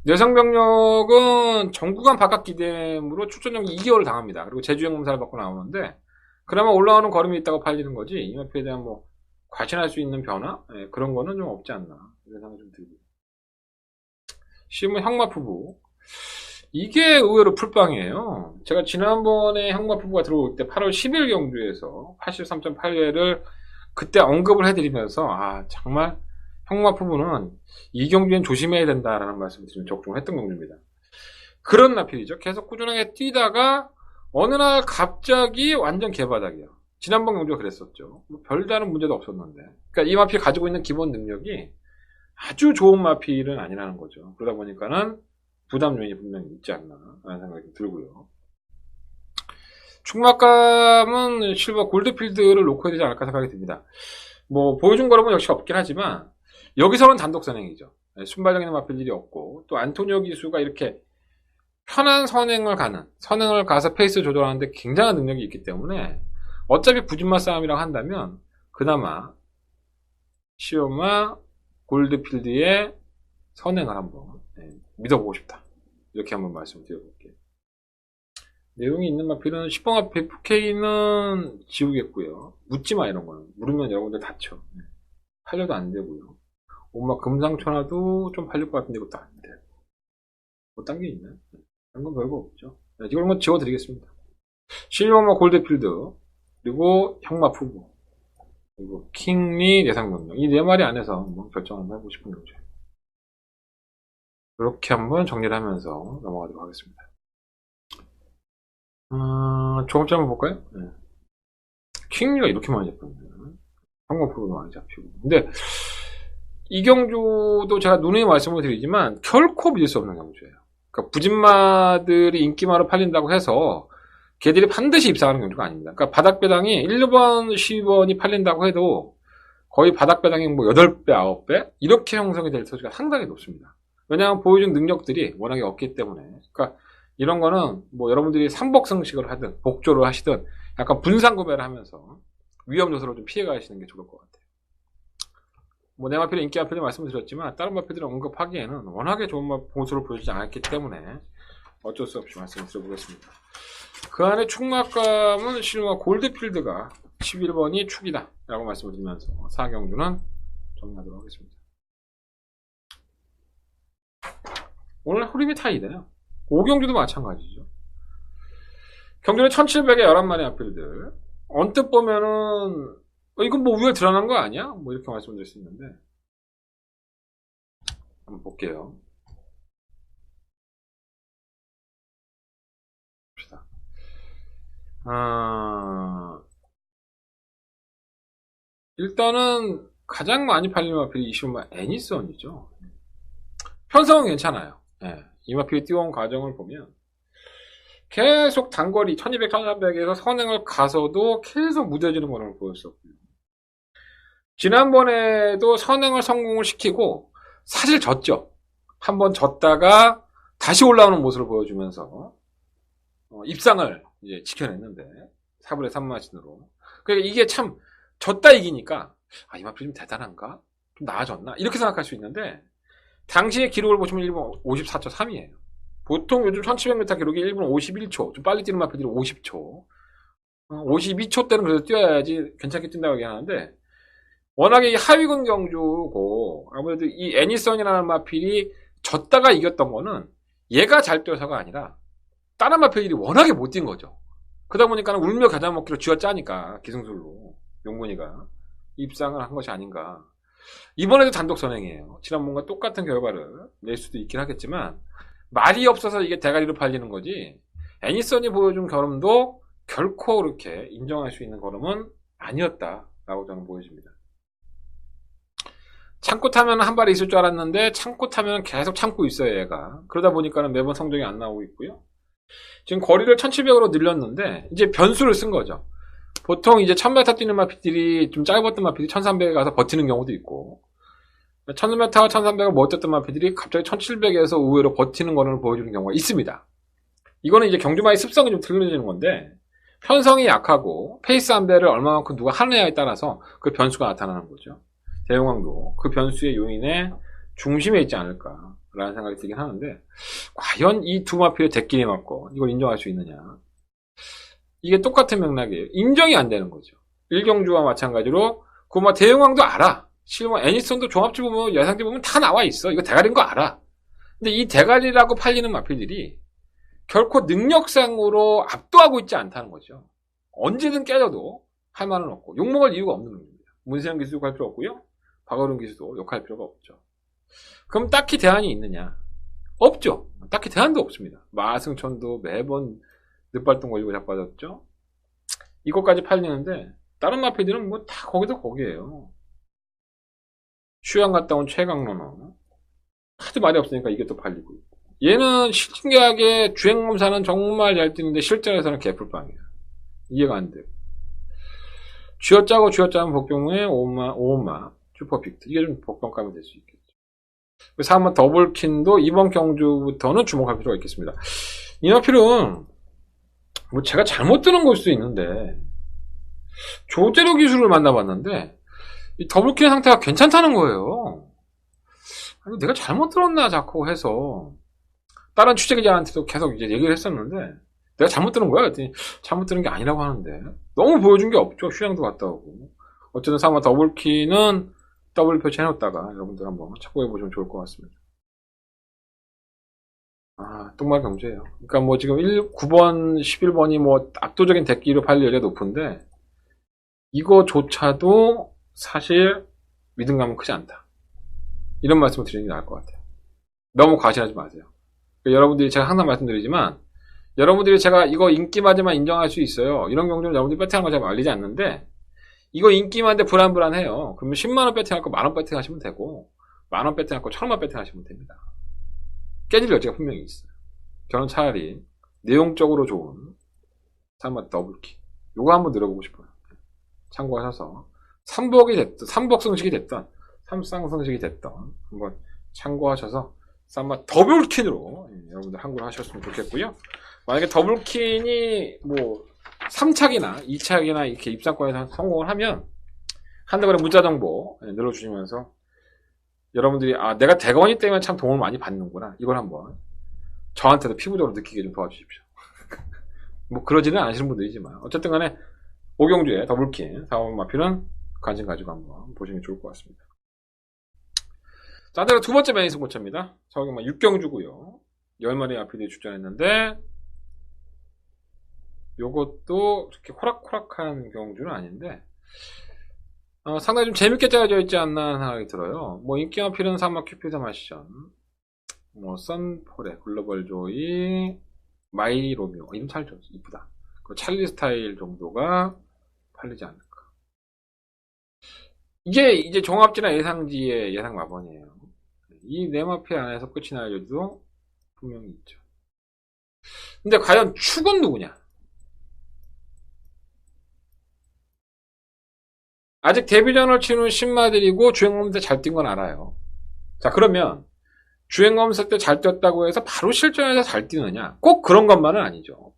내성병력은 정구간 바깥 기대므로 출전연기 2개월을 당합니다. 그리고 제주행 검사를 받고 나오는데 그나마 올라오는 걸음이 있다고 팔리는 거지 이 마필에 대한 뭐 과신할 수 있는 변화? 네, 그런 거는 좀 없지 않나 이런 생각이 좀 들고요. 심은 형마푸부 이게 의외로 풀빵이에요. 제가 지난번에 형마푸부가 들어올 때 8월 10일 경주에서 83.8회를 그때 언급을 해드리면서 정말 형마푸부는 이 경주엔 조심해야 된다라는 말씀을 드리면 적중을 했던 경주입니다. 그런 나필이죠. 계속 꾸준하게 뛰다가 어느 날 갑자기 완전 개바닥이에요. 지난번 경주가 그랬었죠. 뭐 별다른 문제도 없었는데. 그러니까 이 마필이 가지고 있는 기본 능력이 아주 좋은 마필은 아니라는 거죠. 그러다 보니까는 부담 요인이 분명히 있지 않나 라는 생각이 들고요. 충막감은 실버 골드필드를 놓고 해야 되지 않을까 생각이 듭니다. 뭐 보여준 거라면 역시 없긴 하지만 여기서는 단독 선행이죠. 순발력 있는 마필들이 없고 또 안토니오 기수가 이렇게 편한 선행을 가서 페이스 조절하는데 굉장한 능력이 있기 때문에 어차피 부진마 싸움이라고 한다면 그나마 시오마 골드필드의 선행을 한번 믿어보고 싶다. 이렇게 한번 말씀드려볼게요. 내용이 있는 마필은 10번 마필 FK는 지우겠고요. 묻지마 이런 거는. 물으면 여러분들 다쳐. 팔려도 안 되고요. 엄마 금상천화도 좀 팔릴 것 같은데 이것도 안 돼. 뭐 딴 게 있나요? 그런 건 별거 없죠. 이걸 뭐 지워드리겠습니다. 실버마 골드필드 그리고 형마푸부 그리고 킹리 예상명령 이 4마리 안에서 한번 결정을 한번 해보고 싶은 거죠. 이렇게 한번 정리를 하면서 넘어가도록 하겠습니다. 조금씩 한번 볼까요? 네. 킹리가 이렇게 많이 잡혔는데 형마푸부도 많이 잡히고 근데 이 경주도 제가 누누이 말씀을 드리지만 결코 믿을 수 없는 경주예요. 그러니까 부진마들이 인기마로 팔린다고 해서 걔들이 반드시 입상하는 경주가 아닙니다. 그러니까 바닥배당이 1번, 10번이 팔린다고 해도 거의 바닥배당이 뭐 8배, 9배 이렇게 형성이 될 소지가 상당히 높습니다. 왜냐하면 보여준 능력들이 워낙에 없기 때문에. 그러니까 이런 거는 뭐 여러분들이 삼복승식을 하든 복조를 하시든 약간 분산 구매를 하면서 위험 요소를 좀 피해 가시는 게 좋을 것 같아요. 뭐 내 마필의 인기 마필을 말씀드렸지만 다른 마필들을 언급하기에는 워낙에 좋은 보수를 보여주지 않았기 때문에 어쩔 수 없이 말씀을 드려보겠습니다. 그 안에 충막감은 실버 골드필드가 11번이 축이다 라고 말씀을 드리면서 4경주는 정리하도록 하겠습니다. 오늘 흐름이 다 이래요. 5경주도 마찬가지죠. 경주는 1700에 11마리 앞필들. 언뜻 보면은 이건 뭐 우열 드러난 거 아니야? 뭐 이렇게 말씀드릴 수 있는데 한번 볼게요. 봅시다. 일단은 가장 많이 팔리는 마필이 20만 애니선이죠. 편성은 괜찮아요. 예, 이 마필이 뛰어온 과정을 보면 계속 단거리 1200, 1300에서 선행을 가서도 계속 무뎌지는 거를 보였었고요. 지난번에도 선행을 성공을 시키고 사실 졌죠. 한번 졌다가 다시 올라오는 모습을 보여주면서 입상을 이제 지켜냈는데 4분의 3마진으로. 그러니까 이게 참 졌다 이기니까 이 마필이 좀 대단한가? 좀 나아졌나? 이렇게 생각할 수 있는데 당시의 기록을 보시면 1분 54.3이에요. 보통 요즘 1700m 기록이 1분 51초, 좀 빨리 뛰는 마필들이 50초. 52초 때는 그래도 뛰어야지 괜찮게 뛴다고 얘기하는데, 워낙에 이 하위군 경주고, 아무래도 이 애니선이라는 마필이 졌다가 이겼던 거는 얘가 잘 뛰어서가 아니라, 다른 마필들이 워낙에 못 뛴 거죠. 그러다 보니까 울며 겨자 먹기로 쥐어짜니까, 기승술로, 용문이가 입상을 한 것이 아닌가. 이번에도 단독 선행이에요. 지난번과 똑같은 결과를 낼 수도 있긴 하겠지만, 말이 없어서 이게 대가리로 팔리는 거지 애니선이 보여준 걸음도 결코 그렇게 인정할 수 있는 걸음은 아니었다라고 저는 보여집니다. 참고 타면 한 발이 있을 줄 알았는데 참고 타면 계속 참고 있어요 얘가. 그러다 보니까는 매번 성적이 안 나오고 있고요. 지금 거리를 1700으로 늘렸는데 이제 변수를 쓴 거죠. 보통 이제 1000m 뛰는 마필들이 좀 짧았던 마필이 1300에 가서 버티는 경우도 있고 1000m와 1300을 못 뛰었던 마필들이 갑자기 1700에서 의외로 버티는 거를 보여주는 경우가 있습니다. 이거는 이제 경주마의 습성이 좀 틀려지는 건데 편성이 약하고 페이스 한 배를 얼마만큼 누가 하느냐에 따라서 그 변수가 나타나는 거죠. 대용왕도 그 변수의 요인의 중심에 있지 않을까라는 생각이 들긴 하는데 과연 이 두 마필의 대끼리 맞고 이걸 인정할 수 있느냐. 이게 똑같은 맥락이에요. 인정이 안 되는 거죠. 1경주와 마찬가지로 그 대용왕도 알아. 실버 애니선도 종합지 보면 예상지 보면 다 나와 있어. 이거 대가리인 거 알아. 근데 이 대가리라고 팔리는 마필들이 결코 능력상으로 압도하고 있지 않다는 거죠. 언제든 깨져도 할 말은 없고 욕먹을 이유가 없는 겁니다. 문세영 기수도 할 필요 없고요. 박어른 기수도 욕할 필요가 없죠. 그럼 딱히 대안이 있느냐? 없죠. 딱히 대안도 없습니다. 마승천도 매번 늦발동 걸리고 자빠졌죠. 이것까지 팔리는데 다른 마필들은 뭐 다 거기서 거기에요. 휴양 갔다 온 최강로는 하도 말이 없으니까 이게 또 팔리고 있고. 얘는 신기하게 주행검사는 정말 잘 뛰는데 실전에서는 개풀빵이야. 이해가 안 돼요. 쥐어짜면 복병무에 오온마 슈퍼픽트. 이게 좀 복병감이 될 수 있겠죠. 그래서 한번 더블킨도 이번 경주부터는 주목할 필요가 있겠습니다. 이 마필은 뭐 제가 잘못 들은 걸 수도 있는데 조제로 기술을 만나봤는데 이 더블킨 상태가 괜찮다는 거예요. 아니, 내가 잘못 들었나 자꾸 해서 다른 취재기자한테도 계속 이제 얘기를 했었는데 내가 잘못 들은 거야? 그랬더니 잘못 들은 게 아니라고 하는데 너무 보여준 게 없죠. 휴양도 갔다 오고 어쨌든 사마 더블키는 더블 표시해놓다가 여러분들 한번 참고해보시면 좋을 것 같습니다. 똥말 경제예요. 그러니까 뭐 지금 9번, 11번이 뭐 압도적인 대기로 팔릴 여지가 높은데 이거조차도 사실 믿음감은 크지 않다. 이런 말씀을 드리는 게 나을 것 같아요. 너무 과신하지 마세요. 그러니까 여러분들이 제가 항상 말씀드리지만 여러분들이 제가 이거 인기마저만 인정할 수 있어요. 이런 경우는 여러분들이 배팅하는 거 제가 알리지 않는데 이거 인기만데 불안불안해요. 그러면 10만원 배팅할 거 만원 배팅하시면 되고 만원 배팅할 거 1000원 배팅하시면 됩니다. 깨질 여지가 분명히 있어요. 저는 차라리 내용적으로 좋은 사마 더블키 요거 한번 들어보고 싶어요. 참고하셔서 삼복성식이 됐던 삼쌍성식이 됐던 한번 참고하셔서 사마 더블킨으로 여러분들 한국을 하셨으면 좋겠고요. 만약에 더블킨이 뭐 3착이나 2착이나 이렇게 입상권에서 성공을 하면 한다고 문자 정보 늘어주시면서 여러분들이 내가 대건이 때문에 참 도움을 많이 받는구나 이걸 한번 저한테도 피부적으로 느끼게 좀 도와주십시오. 뭐 그러지는 않으시는 분들이지만 어쨌든 간에 오경주의 더블킨 4번 마필은 관심 가지고 한번 보시면 좋을 것 같습니다. 자, 두 번째 메인 승부처입니다. 저경마 6경주고요. 10마리 마필이 출전했는데 요것도 그렇게 호락호락한 경주는 아닌데 상당히 좀 재밌게 짜여져 있지 않나 하는 생각이 들어요. 뭐 인기 마필은 3마 큐피드 마시션, 뭐 선포레, 글로벌 조이, 마이 로미오 이름 잘 줘, 이쁘다. 그 찰리 스타일 정도가 팔리지 않을까. 이게 이제 종합지나 예상지의 예상 마번이에요. 이 네 마필 안에서 끝이 날 일도 분명히 있죠. 근데 과연 축은 누구냐? 아직 데뷔전을 치는 신마들이고 주행검사 잘 뛴 건 알아요. 자, 그러면 주행검사 때 잘 뛰었다고 해서 바로 실전에서 잘 뛰느냐? 꼭 그런 것만은 아니죠.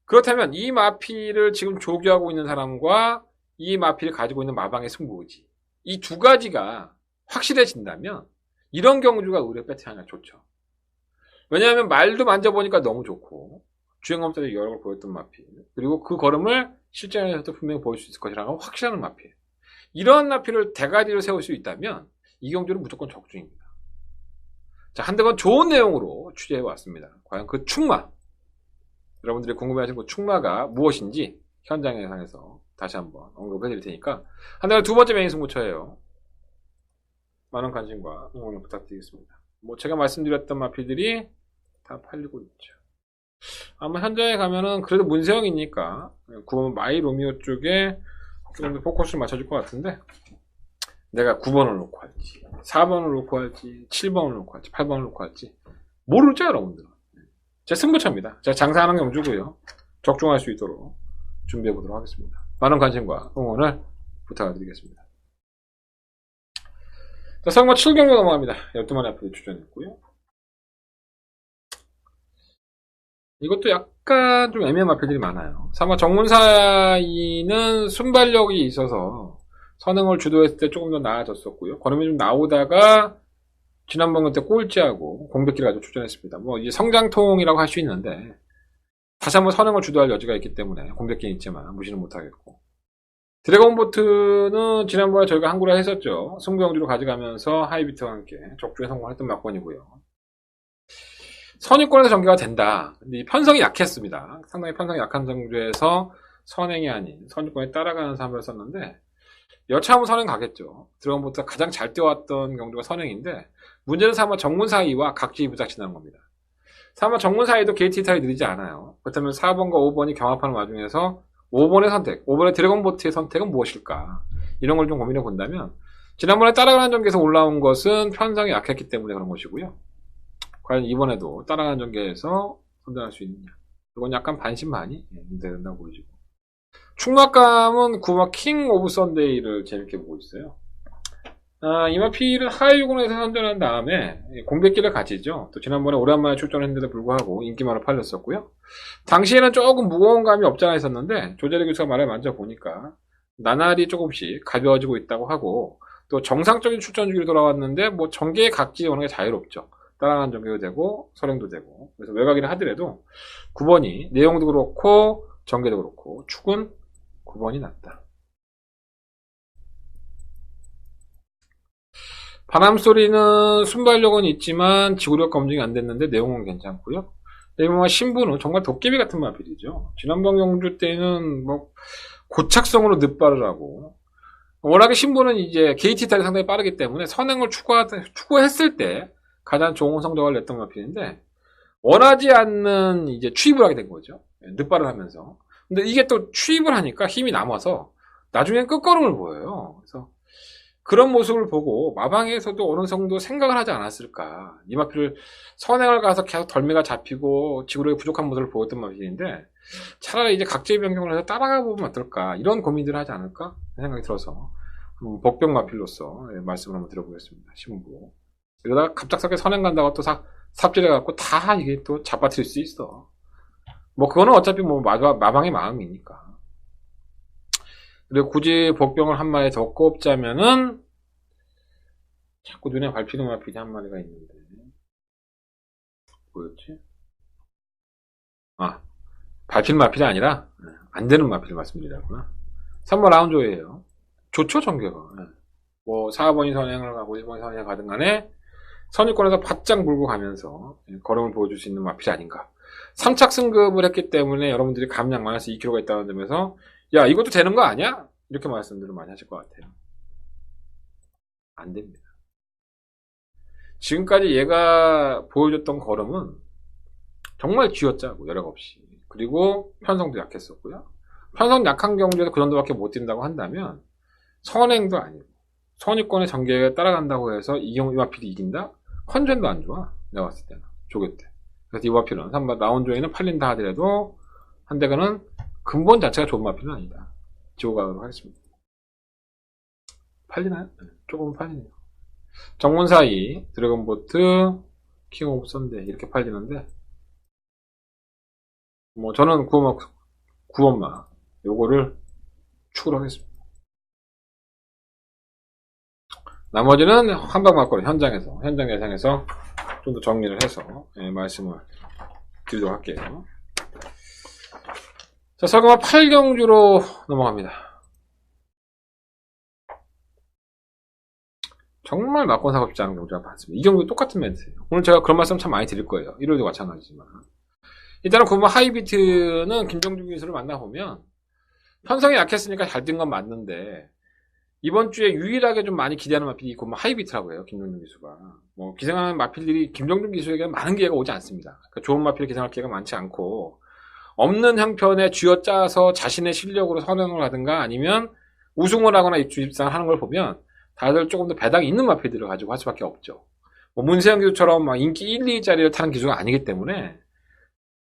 그렇다면 이 마필을 지금 조교하고 있는 사람과 이 마필을 가지고 있는 마방의 승부의지, 이 두 가지가 확실해진다면 이런 경주가 의뢰 배팅하기가 좋죠. 왜냐하면 말도 만져보니까 너무 좋고 주행검사 때 여러 걸 보였던 마필, 그리고 그 걸음을 실전에서도 분명히 보일 수 있을 것이라고 확실한 마필, 이런 마필을 대가리로 세울 수 있다면 이 경주는 무조건 적중입니다. 자, 한동안 좋은 내용으로 취재해 왔습니다. 과연 그 축마, 여러분들이 궁금해하시는 그 축마가 무엇인지 현장 예상에서 다시 한번 언급해 드릴 테니까 한동안 두 번째 메인 승부처예요. 많은 관심과 응원을 부탁드리겠습니다. 뭐 제가 말씀드렸던 마필들이 다 팔리고 있죠. 아마 현장에 가면은 그래도 문세영이니까 9번 마이 로미오 쪽에 조금 더 포커스를 맞춰줄 것 같은데, 내가 9번을 놓고 할지 4번을 놓고 할지 7번을 놓고 할지 8번을 놓고 할지 모르죠, 여러분들은. 제 승부처입니다. 제가 장사하는 경주고요. 적중할 수 있도록 준비해 보도록 하겠습니다. 많은 관심과 응원을 부탁드리겠습니다. 자, 상마 7경로 넘어갑니다. 12마리 앞에 출전했고요. 이것도 약간 좀 애매한 마필들이 많아요. 사마 정문사이는 순발력이 있어서 선행을 주도했을 때 조금 더 나아졌었고요. 걸음이 좀 나오다가 지난번 그때 꼴찌하고 공백기를 가지고 출전했습니다. 뭐 이제 성장통이라고 할 수 있는데 다시 한번 선행을 주도할 여지가 있기 때문에 공백기는 있지만 무시는 못하겠고, 드래곤보트는 지난번에 저희가 항구를 했었죠. 승부경주로 가져가면서 하이비트와 함께 적중에 성공했던 막번이고요. 선입권에서 전개가 된다. 근데 이 편성이 약했습니다. 상당히 편성이 약한 정도에서 선행이 아닌 선입권에 따라가는 삶을 썼는데 여차하면 선행 가겠죠. 드래곤보트가 가장 잘 뛰어왔던 경주가 선행인데 문제는 사마 정문 사이와 각지 부닥친다는 겁니다. 사마 정문 사이도 게이트 이탈이 느리지 않아요. 그렇다면 4번과 5번이 경합하는 와중에서 5번의 선택, 5번의 드래곤보트의 선택은 무엇일까? 이런 걸 좀 고민해 본다면 지난번에 따라가는 전개에서 올라온 것은 편성이 약했기 때문에 그런 것이고요. 과연 이번에도 따라가는 전개에서 선택할 수 있느냐? 이건 약간 반신반의 문제가 된다고 보이지고, 충막감은 9마 킹 오브 선데이를 재밌게 보고 있어요. 이마필은 하이유군에서 선전한 다음에 공백기를 가지죠. 또 지난번에 오랜만에 출전했는데도 불구하고 인기만으로 팔렸었고요. 당시에는 조금 무거운 감이 없지 않아 있었는데 조재리 교수가 말을 만져보니까 나날이 조금씩 가벼워지고 있다고 하고, 또 정상적인 출전 주기로 돌아왔는데 뭐 전개의 각지 워낙에 자유롭죠. 따라가는 전개도 되고 선행도 되고, 그래서 외곽이라 하더라도 9번이 내용도 그렇고 전개도 그렇고 축은 9번이 낫다. 바람소리는 순발력은 있지만 지구력 검증이 안 됐는데 내용은 괜찮고요. 내용과 신부는 정말 도깨비 같은 마필이죠. 지난번 경주 때는 뭐 고착성으로 늪발을 하고, 워낙에 신부는 이제 게이트 이탈이 상당히 빠르기 때문에 선행을 추구했을 때 가장 좋은 성적을 냈던 마필인데 원하지 않는 이제 추입을 하게 된 거죠. 늪발을 하면서. 근데 이게 또 추입을 하니까 힘이 남아서 나중엔 끝걸음을 보여요. 그래서 그런 모습을 보고 마방에서도 어느 정도 생각을 하지 않았을까. 이 마필을 선행을 가서 계속 덜미가 잡히고 지구력이 부족한 모습을 보였던 마필인데 차라리 이제 각질 변경을 해서 따라가 보면 어떨까, 이런 고민들을 하지 않을까 생각이 들어서 복병 마필로서 말씀을 한번 드려보겠습니다. 신부. 이러다가 갑작스럽게 선행 간다고 또 삽질해갖고 다 이게 또 잡아뜨릴 수 있어. 뭐 그거는 어차피 뭐 마방의 마음이니까. 그리고 굳이 복병을 한 마리 더 꼽자면은 자꾸 눈에 밟히는 마필이 한 마리가 있는데 뭐였지? 밟힌 마필이 아니라 안 되는 마필을 말씀드리라구나. 3번 라운조예요. 좋죠, 전개가. 뭐 4번이 선행을 가고 1번이 선행을 가든 간에 선유권에서 바짝 물고 가면서 걸음을 보여줄 수 있는 마필이 아닌가. 3착 승급을 했기 때문에 여러분들이 감량 마이너스 2kg가 있다는 점에서 야 이것도 되는 거 아니야? 이렇게 말씀들을 많이 하실 것 같아요. 안 됩니다. 지금까지 얘가 보여줬던 걸음은 정말 쥐어짜고 여력 없이, 그리고 편성도 약했었고요. 편성 약한 경주에서 그 정도밖에 못 뛴다고 한다면 선행도 아니고 선유권의 전개에 따라간다고 해서 이 마필이 이긴다? 컨전도 안 좋아. 내가 봤을 때는 조교 때. 그래서 이 마필은 3번 라운조에는 팔린다 하더라도 한대가는 근본 자체가 좋은 마필은 아니다. 지호가도록 하겠습니다. 팔리나요? 네, 조금은 팔리네요. 정문사이, 드래곤보트, 킹 오브 선데 이렇게 팔리는데 뭐 저는 9번마 요거를 추구를 하겠습니다. 나머지는 한방 맞거리 현장 예상에서 좀 더 정리를 해서 말씀을 드리도록 할게요. 자, 설금화 8경주로 넘어갑니다. 정말 맞고 사고 싶지 않은 경주가 많습니다. 이 경주 똑같은 멘트예요. 오늘 제가 그런 말씀 참 많이 드릴 거예요. 일요일도 마찬가지지만. 일단은 9번 하이비트는 김정준 기수를 만나보면 편성이 약했으니까 잘 뛴 건 맞는데 이번 주에 유일하게 좀 많이 기대하는 마필이 9번 하이비트라고 해요. 김정준 기수가. 뭐 기생하는 마필들이 김정준 기수에게 많은 기회가 오지 않습니다. 그러니까 좋은 마필을 기생할 기회가 많지 않고 없는 형편에 쥐어짜서 자신의 실력으로 선행을 하든가 아니면 우승을 하거나 입주입상을 하는 걸 보면 다들 조금 더 배당이 있는 마필들을 가지고 할 수밖에 없죠. 뭐 문세영 기수처럼 막 인기 1, 2자리를 타는 기수가 아니기 때문에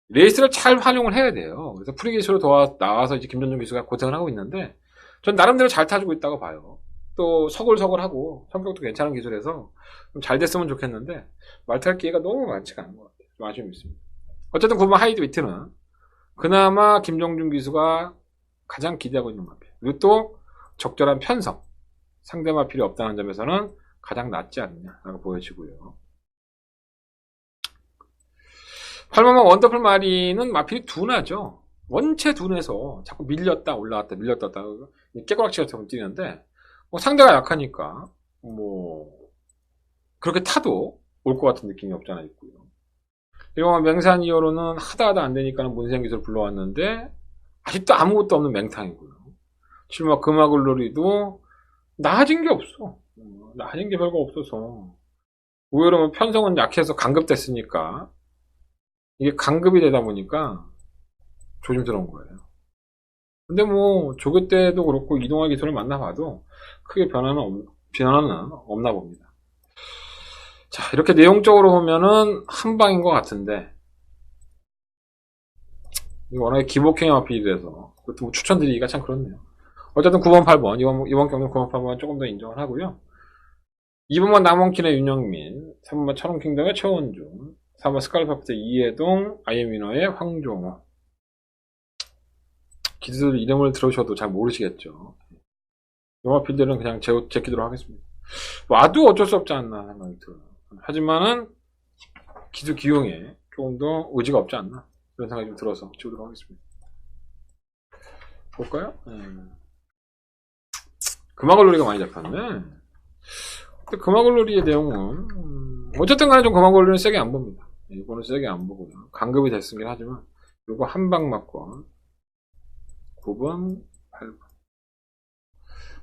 레이스를 잘 활용을 해야 돼요. 그래서 프리 기수로 나와서 이제 김정준 기수가 고생을 하고 있는데 전 나름대로 잘 타주고 있다고 봐요. 또 서글서글하고 성격도 괜찮은 기술에서 좀 잘 됐으면 좋겠는데 말탈 기회가 너무 많지가 않은 것 같아요. 좀 아쉬움이 있습니다. 어쨌든 9번 하이비트는 그나마 김정준 기수가 가장 기대하고 있는 마필. 그리고 또 적절한 편성. 상대 마필이 없다는 점에서는 가장 낫지 않느냐라고 보여지고요. 8번마 원더풀 마리는 마필이 둔하죠. 원체 둔해서 자꾸 밀렸다 올라왔다 밀렸다 깨꼬락치처럼 뛰는데 뭐 상대가 약하니까 뭐 그렇게 타도 올 것 같은 느낌이 없지 않아 있고요. 그리고 맹산 이어로는 하다 안 되니까는 문세영 기술 불러왔는데 아직도 아무것도 없는 맹탕이고요. 실마 금화글로리도 나아진 게 없어. 나아진 게 별거 없어서 의외로 편성은 약해서 강급됐으니까 이게 강급이 되다 보니까 조심스러운 거예요. 근데 뭐 조교 때도 그렇고 이동화 기술을 만나봐도 크게 변화는 없나 봅니다. 자, 이렇게 내용적으로 보면은 한 방인 것 같은데 이거 워낙에 기복행위 마필이라서 그것도 뭐 추천드리기가 참 그렇네요. 어쨌든 9번 8번 이번 경기는 9번 8번 조금 더 인정을 하고요. 2번만 남원킨의 윤영민, 3번만 철원킹덤의 최원준, 4번 스칼파프트 이해동, 아이엠위너의 황종호. 기술 이름을 들으셔도 잘 모르시겠죠. 영화 필드는 그냥 제끼도록 하겠습니다. 와도 어쩔 수 없지 않나 생각이 들어요. 하지만은 기술 기용에 조금 더 의지가 없지 않나 그런 생각이 좀 들어서 지우도록 하겠습니다. 볼까요? 금화글로리가 많이 잡혔네. 근데 금화글로리의 내용은 어쨌든 간에 좀 금화글로리는 세게 안 봅니다. 이거는 세게 안 보고요. 강급이 됐으긴 하지만 이거 한방 맞건 9번 8번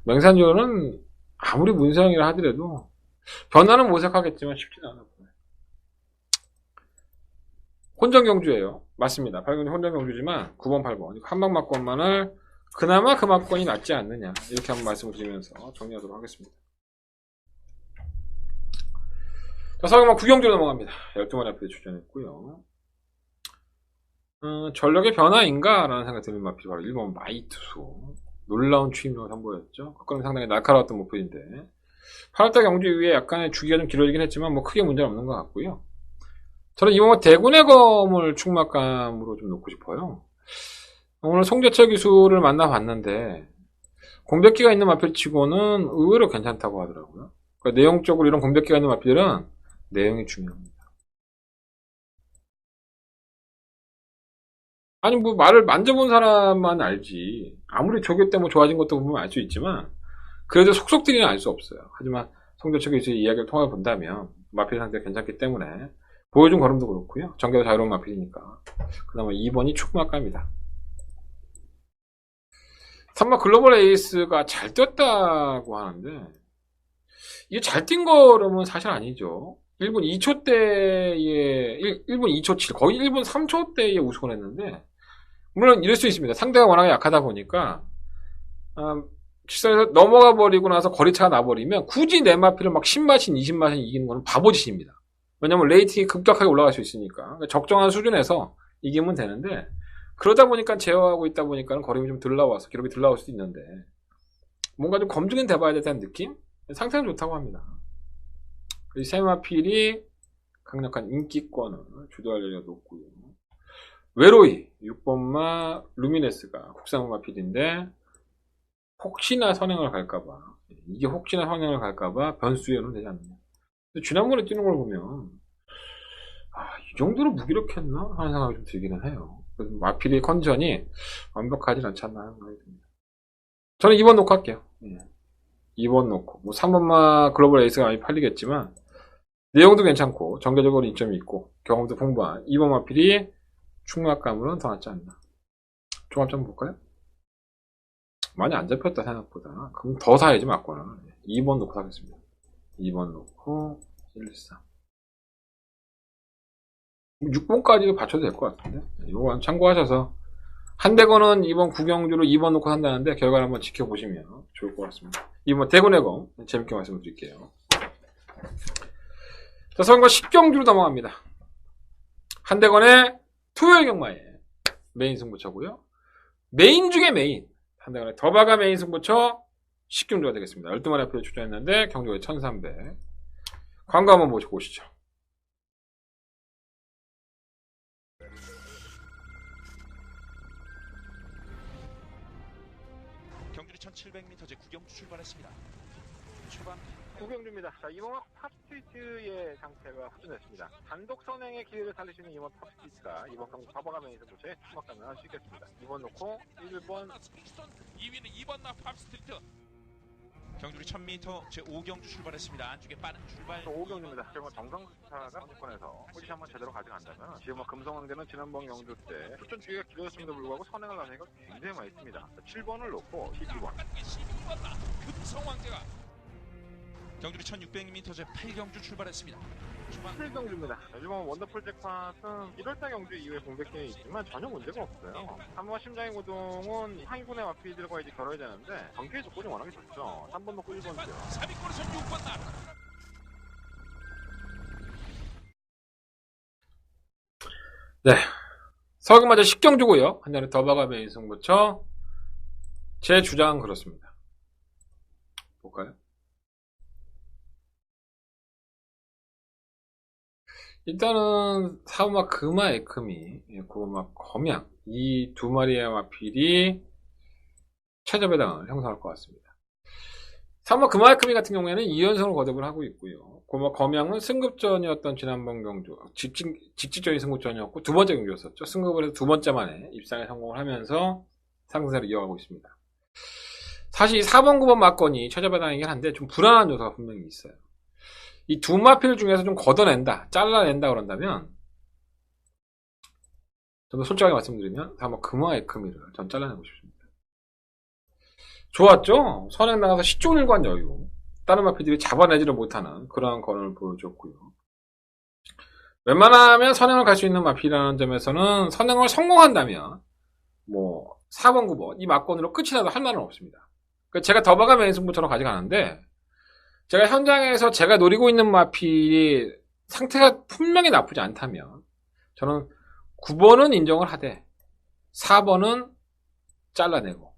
맹산이어는 아무리 문세영이라 하더라도 변화는 모색하겠지만 쉽지는 않아 보여요. 혼전경주예요. 맞습니다. 8번이 혼전경주지만 9번 8번 한방 맞건만을 그나마 그 맞건이 낫지 않느냐 이렇게 한번 말씀을 드리면서 정리하도록 하겠습니다. 자, 서경만 9경주로 넘어갑니다. 12마리 앞에 출전했고요. 전력의 변화인가? 라는 생각이 드는 마필이 바로 1번 마이투수. 놀라운 취임력을 선보였죠. 그건 상당히 날카로웠던 목표인데 8월달 경주 이후에 약간의 주기가 좀 길어지긴 했지만 뭐 크게 문제는 없는 것 같고요. 저는 이번 대군의 검을 충막감으로 좀 놓고 싶어요. 오늘 송재철 기수를 만나봤는데 공백기가 있는 마필 치고는 의외로 괜찮다고 하더라고요. 그러니까 내용적으로 이런 공백기가 있는 마필은 내용이 중요합니다. 아니 뭐 말을 만져본 사람만 알지. 아무리 조교 때 뭐 좋아진 것도 보면 알 수 있지만 그래도 속속들이는 알 수 없어요. 하지만 성적 측에서 이야기를 통해 본다면 마필 상태가 괜찮기 때문에 보여준 걸음도 그렇고요. 전개도 자유로운 마필이니까 그나마 2번이 축구학과입니다. 3번 글로벌 에이스가 잘 뛰었다고 하는데 이게 잘 뛴 거라면 사실 아니죠. 1분 2초 때에 1분 2초 7 거의 1분 3초 때에 우승을 했는데 물론 이럴 수 있습니다. 상대가 워낙에 약하다 보니까 실선에서 넘어가 버리고 나서 거리차가 나버리면 굳이 내 마필을 막 10마신 20마신 이기는 거는 바보짓입니다. 왜냐면 레이팅이 급격하게 올라갈 수 있으니까 그러니까 적정한 수준에서 이기면 되는데 그러다 보니까 제어하고 있다 보니까 거림이 좀 덜 나와서 기록이 덜 나올 수도 있는데 뭔가 좀 검증은 돼봐야 된다는 느낌? 상태는 좋다고 합니다. 이 세 마필이 강력한 인기권을 주도할 여유가 높고요. 외로이 6번마 루미네스가 국산 마필인데 혹시나 선행을 갈까봐 이게 혹시나 선행을 갈까봐 변수에는 되지 않느냐. 근데 지난번에 뛰는 걸 보면 이 정도로 무기력했나 하는 생각이 좀 들기는 해요. 마필의 컨디션이 완벽하진 않지 않나 하는 생각이 듭니다. 저는 2번 놓고 할게요. 2번 놓고 뭐 3번마 글로벌 에이스가 많이 팔리겠지만 내용도 괜찮고 전개적으로 이점이 있고 경험도 풍부한 2번 마필이 충막감으로는 더 낫지 않나. 종합 좀 볼까요? 많이 안 잡혔다 생각보다. 그럼 더 사야지 맞거나. 2번 놓고 사겠습니다. 2번 놓고 1, 3 6번까지도 받쳐도 될 것 같은데 이거 참고하셔서 한대건은 이번 구경주로 2번 놓고 산다는데 결과를 한번 지켜보시면 좋을 것 같습니다. 이번 대군의 검 재밌게 말씀드릴게요. 자, 선거 10경주로 넘어갑니다. 한대건의 토요일 경마에 메인 승부처고요. 메인 중에 메인 한대건의 더바가 메인 승부처 10경주가 되겠습니다. 12마리 앞에 출전했는데 경주가 1300 광고 한번 보시고 오시죠. 경주리 1700m 제 구경주 출발했습니다. 초반 구경주입니다. 자, 이번 탑스트리트의 상태가 확진됐습니다. 단독 선행의 기회를 살리시는 이번 탑스트리트가 이번 경기 잡아가면서 도저히 추막감을 할 수 있겠습니다. 2번 놓고 1번 2위는 2번 나 팝스트리트. 경주리 1000m 제 5경주 출발했습니다. 안쪽에 빠른 출발. 5경주입니다. 지금 정상스타가 상위권에서 포지션 한번 제대로 가져간다면 지금 금성황대는 지난번 경주 때 출전 주기가 길었음에도 불구하고 선행을 하는 게 굉장히 많이 있습니다. 7번을 놓고 12번. 12번 나 금성황대가 경주리 1600m 제 8경주 출발했습니다. 7경주입니다. 이번 원더풀 잭팟은 1월달 경주 이후에 공백기는 있지만 전혀 문제가 없어요. 3번 심장의 고동은 상위군의 마피들과 이제 겨뤄야 되는데 경기의 조건이 워낙에 좋죠. 3번 놓고 1번이죠. 3위권에서 6번 나. 네. 서금마저 10경주고요. 한잔에 더바가 메인 승부처 제 주장은 그렇습니다. 볼까요? 일단은 사우마 금화 에크미 고마 검양 이 두 마리의 마필이 최저 배당을 형성할 것 같습니다. 사우마 금화 에크미 같은 경우에는 2연승을 거듭을 하고 있고요. 고마 검양은 승급전이었던 지난번 경주 직직적인 승급전이었고 두 번째 경주였었죠. 승급을 해서 두 번째 만에 입상에 성공을 하면서 상승세를 이어가고 있습니다. 사실 4번 9번 막건이 최저 배당이긴 한데 좀 불안한 요소가 분명히 있어요. 이 두 마필 중에서 좀 걷어낸다, 잘라낸다 그런다면 좀 더 솔직하게 말씀드리면 한번 금화 에크미를 전 잘라내고 싶습니다. 좋았죠? 선행 나가서 시종일관 여유 다른 마필들이 잡아내지를 못하는 그러한 거를 보여줬고요. 웬만하면 선행을 갈 수 있는 마필이라는 점에서는 선행을 성공한다면 뭐 4번 9번 이 막건으로 끝이 나도 할 말은 없습니다. 그러니까 제가 더바가 메인 승부처럼 가져가는데 제가 현장에서 제가 노리고 있는 마필이 상태가 분명히 나쁘지 않다면 저는 9번은 인정을 하되 4번은 잘라내고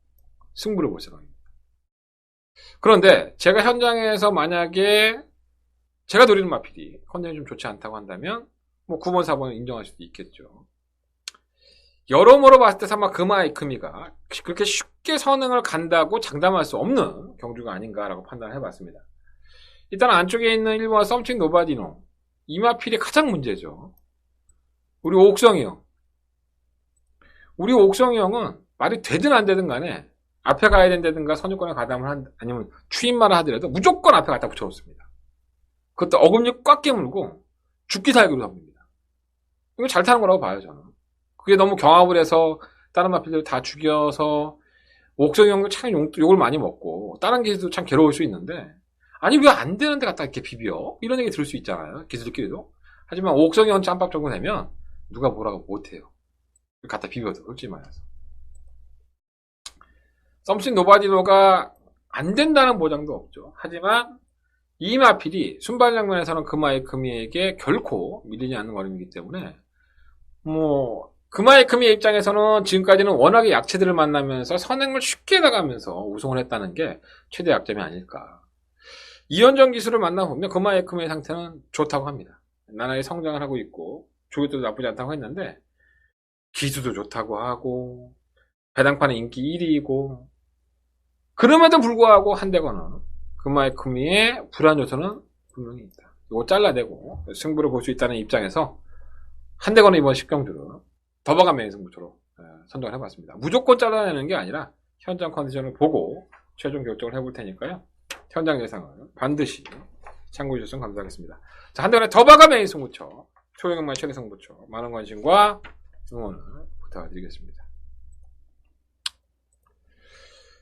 승부를 볼 생각입니다. 그런데 제가 현장에서 만약에 제가 노리는 마필이 컨디션이 좀 좋지 않다고 한다면 뭐 9번, 4번은 인정할 수도 있겠죠. 여러모로 봤을 때 사마 금화 에크미가 그렇게 쉽게 선행을 간다고 장담할 수 없는 경주가 아닌가라고 판단해봤습니다. 일단 안쪽에 있는 1번 썸씽 노바디노 이 마필이 가장 문제죠. 우리 옥성이요. 우리 옥성이 형은 말이 되든 안 되든 간에 앞에 가야 된다든가 선유권에 가담을 아니면 추임말을 하더라도 무조건 앞에 갖다 붙여놓습니다. 그것도 어금니 꽉 깨물고 죽기 살기로 합니다. 이거 잘 타는 거라고 봐요, 저는. 그게 너무 경합을 해서 다른 마필들 다 죽여서 옥성이 형도 참 욕을 많이 먹고 다른 기술도 참 괴로울 수 있는데 아니 왜 안 되는데 갖다 이렇게 비벼? 이런 얘기 들을 수 있잖아요. 기술끼리도. 하지만 옥성이 형 짬밥 정도 되면 누가 뭐라고 못해요. 갖다 비벼도 솔직히 말해서. 썸씽 노바디로가 안 된다는 보장도 없죠. 하지만 이 마필이 순발 장면에서는 금화의 금이에게 결코 밀리지 않는 걸음이기 때문에 금화의 금이의 입장에서는 지금까지는 워낙에 약체들을 만나면서 선행을 쉽게 나가면서 우승을 했다는 게 최대 약점이 아닐까. 이연정 기술을 만나보면 금화의 금의 상태는 좋다고 합니다. 나날이 성장을 하고 있고 조교도 나쁘지 않다고 했는데 기수도 좋다고 하고 배당판의 인기 1위이고 그럼에도 불구하고 한대건은 금화의 금이의 불안 요소는 분명히 있다. 이거 잘라내고 승부를 볼 수 있다는 입장에서 한대건은 이번 10경주를 더버간명의 승부처로 선정을 해봤습니다. 무조건 잘라내는 게 아니라 현장 컨디션을 보고 최종 결정을 해볼 테니까요. 현장 예상을 반드시 참고해 주셨으면 감사하겠습니다. 자, 한대건의 더버간명의 승부처 초영만 최대 승부처 많은 관심과 응원을 부탁드리겠습니다.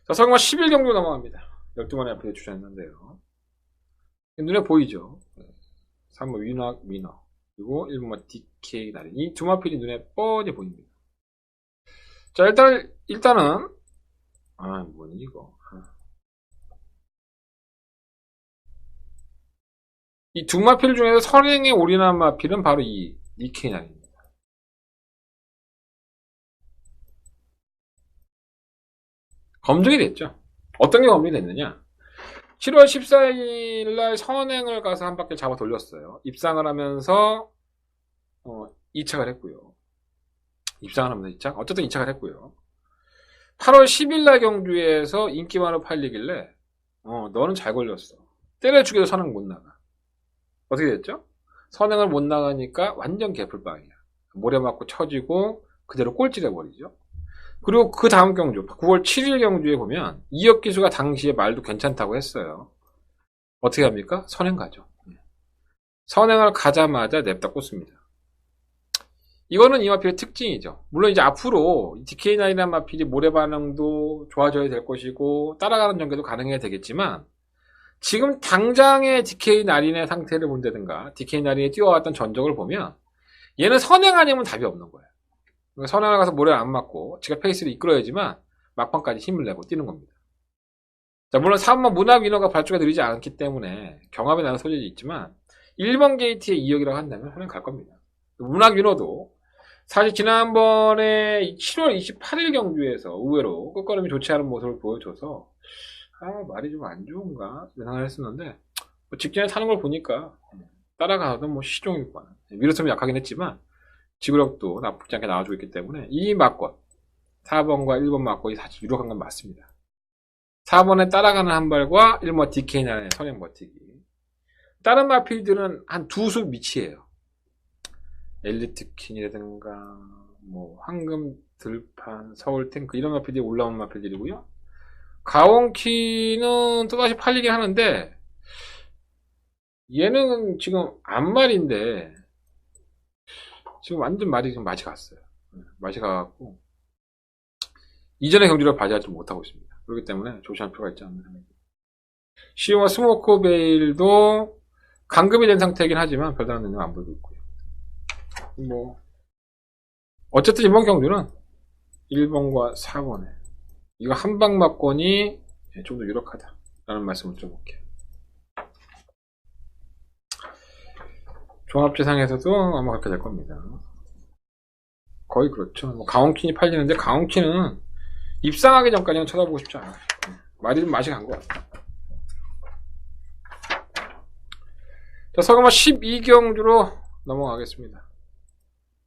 자, 성공 11경주 넘어갑니다. 12번의 앞에 주셨는데요. 눈에 보이죠? 3번 위너, 그리고 1번만 DK 날인. 이 두 마필이 눈에 뻔히 보입니다. 자, 일단은, 뭐니, 이거. 이 두 마필 중에서 선행에 올인한 마필은 바로 이 DK 날입니다. 검증이 됐죠. 어떤 게 검증이 됐느냐? 7월 14일날 선행을 가서 한 바퀴 잡아 돌렸어요. 입상을 하면서 2착을 했고요. 입상을 하면서 2착? 어쨌든 2착을 했고요. 8월 10일날 경주에서 인기만으로 팔리길래 너는 잘 걸렸어. 때려 죽여도 선행 못 나가. 어떻게 됐죠? 선행을 못 나가니까 완전 개풀빵이야. 모래 맞고 처지고 그대로 꼴찌해버리죠. 그리고 그 다음 경주 9월 7일 경주에 보면 이혁기수가 당시에 말도 괜찮다고 했어요. 어떻게 합니까? 선행 가죠. 선행을 가자마자 냅다 꽂습니다. 이거는 이 마필의 특징이죠. 물론 이제 앞으로 DK9이라는 마필이 모래 반응도 좋아져야 될 것이고 따라가는 전개도 가능해야 되겠지만 지금 당장의 DK9의 상태를 본다든가 DK9이 뛰어왔던 전적을 보면 얘는 선행 아니면 답이 없는 거예요. 선행을 가서 모래를 안 맞고 지가 페이스를 이끌어야지만 막판까지 힘을 내고 뛰는 겁니다. 자, 물론 3번 문학 위너가 발주가 느리지 않기 때문에 경합에 나는 소질이 있지만 1번 게이트의 2역이라고 한다면 선행 갈 겁니다. 문학 위너도 사실 지난번에 7월 28일 경주에서 의외로 끝걸음이 좋지 않은 모습을 보여줘서 말이 좀 안 좋은가 생각을 했었는데 직전에 타는 걸 보니까 따라가도 시종일 뻔. 미러섬이 약하긴 했지만 지구력도 나쁘지 않게 나와주고 있기 때문에 이 막권 4번과 1번 막권이 사실 유력한 건 맞습니다. 4번에 따라가는 한 발과 1번 DK9의 선행 버티기. 다른 마필들은 한 두 수 밑이에요. 엘리트킨이라든가 황금 들판, 서울 탱크 이런 마필들이 올라오는 마필들이고요. 가온키는 또다시 팔리긴 하는데 얘는 지금 앞말인데 지금 완전 말이 지금 맛이 갔어요. 맛이 가갖고 이전의 경주를 발휘하지 못하고 있습니다. 그렇기 때문에 조심할 필요가 있지 않나 생각합니다. 시오와 스모크 베일도 강금이 된 상태이긴 하지만 별다른 능력 안 보이고 있고요. 어쨌든 이번 경주는 1번과 4번에 이거 한방 막권이 좀 더 유력하다라는 말씀을 좀 드릴게요. 종합지상에서도 아마 그렇게 될 겁니다. 거의 그렇죠. 강원킨이 팔리는데 강원킨은 입상하기 전까지는 쳐다보고 싶지 않아요. 말이 좀 맛이 간 것 같아요. 자, 서금화 12경주로 넘어가겠습니다.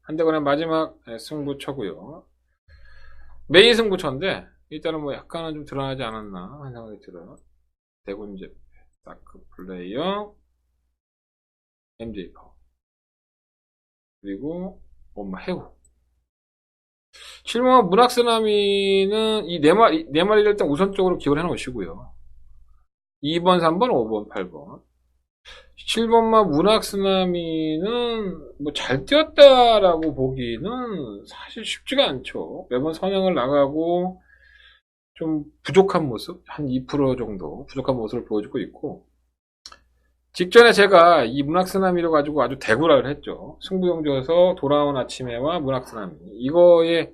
한대건의 마지막 승부처고요. 메인 승부처인데 일단은 약간은 좀 드러나지 않았나 하는 생각이 들어요. 대군제, 다크 플레이어, MJ 파워 그리고 해우. 7번마 문학쓰나미는 이 네 마리를 일단 우선적으로 기억을 해 놓으시고요. 2번, 3번, 5번, 8번. 7번마 문학쓰나미는 뭐 잘 뛰었다라고 보기는 사실 쉽지가 않죠. 매번 선행을 나가고 좀 부족한 모습, 한 2% 정도 부족한 모습을 보여주고 있고, 직전에 제가 이 문학쓰나미를 가지고 아주 대구라를 했죠. 승부용지에서 돌아온 아침에와 문학쓰나미, 이거에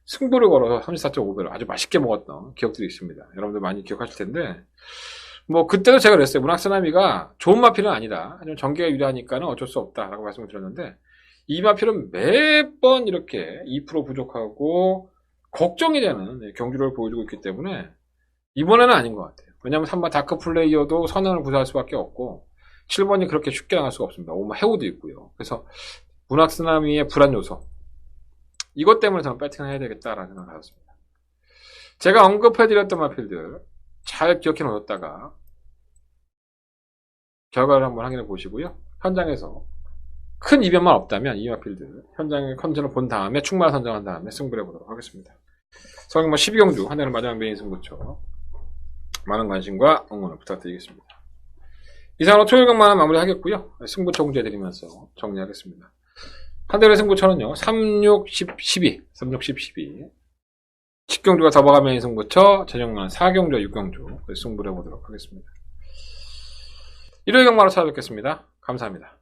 승부를 걸어서 34.5배로 아주 맛있게 먹었던 기억들이 있습니다. 여러분들 많이 기억하실 텐데, 뭐 그때도 제가 그랬어요. 문학쓰나미가 좋은 마필은 아니다, 하지만 전개가 유리하니까는 어쩔 수 없다라고 말씀을 드렸는데, 이 마필은 매번 이렇게 2% 부족하고 걱정이 되는 경주를 보여주고 있기 때문에 이번에는 아닌 것 같아요. 왜냐하면 3번 다크 플레이어도 선행을 구사할 수밖에 없고, 7번이 그렇게 쉽게 나갈 수가 없습니다. 5번 해우도 있고요. 그래서 문학쓰나미의 불안 요소, 이것 때문에 저는 배팅을 해야 되겠다라는 생각을 가졌습니다. 제가 언급해드렸던 마필들 잘 기억해 놓았다가 결과를 한번 확인해 보시고요. 현장에서 큰 이변만 없다면 이 마필들 현장의 컨디션을 본 다음에 충만 선정한 다음에 승부를 해보도록 하겠습니다. 성인모 12경주 한 해는 마지막 메인 승부처, 많은 관심과 응원을 부탁드리겠습니다. 이상으로 토요일 경만은 마무리하겠고요. 승부처 공지해드리면서 정리하겠습니다. 한 대의 승부처는요, 3, 6, 10, 12, 3, 6, 10, 12. 10경주가 더버가 메인 승부처, 재정만 4경주, 6경주 승부를 해보도록 하겠습니다. 일요일 경마로 찾아뵙겠습니다. 감사합니다.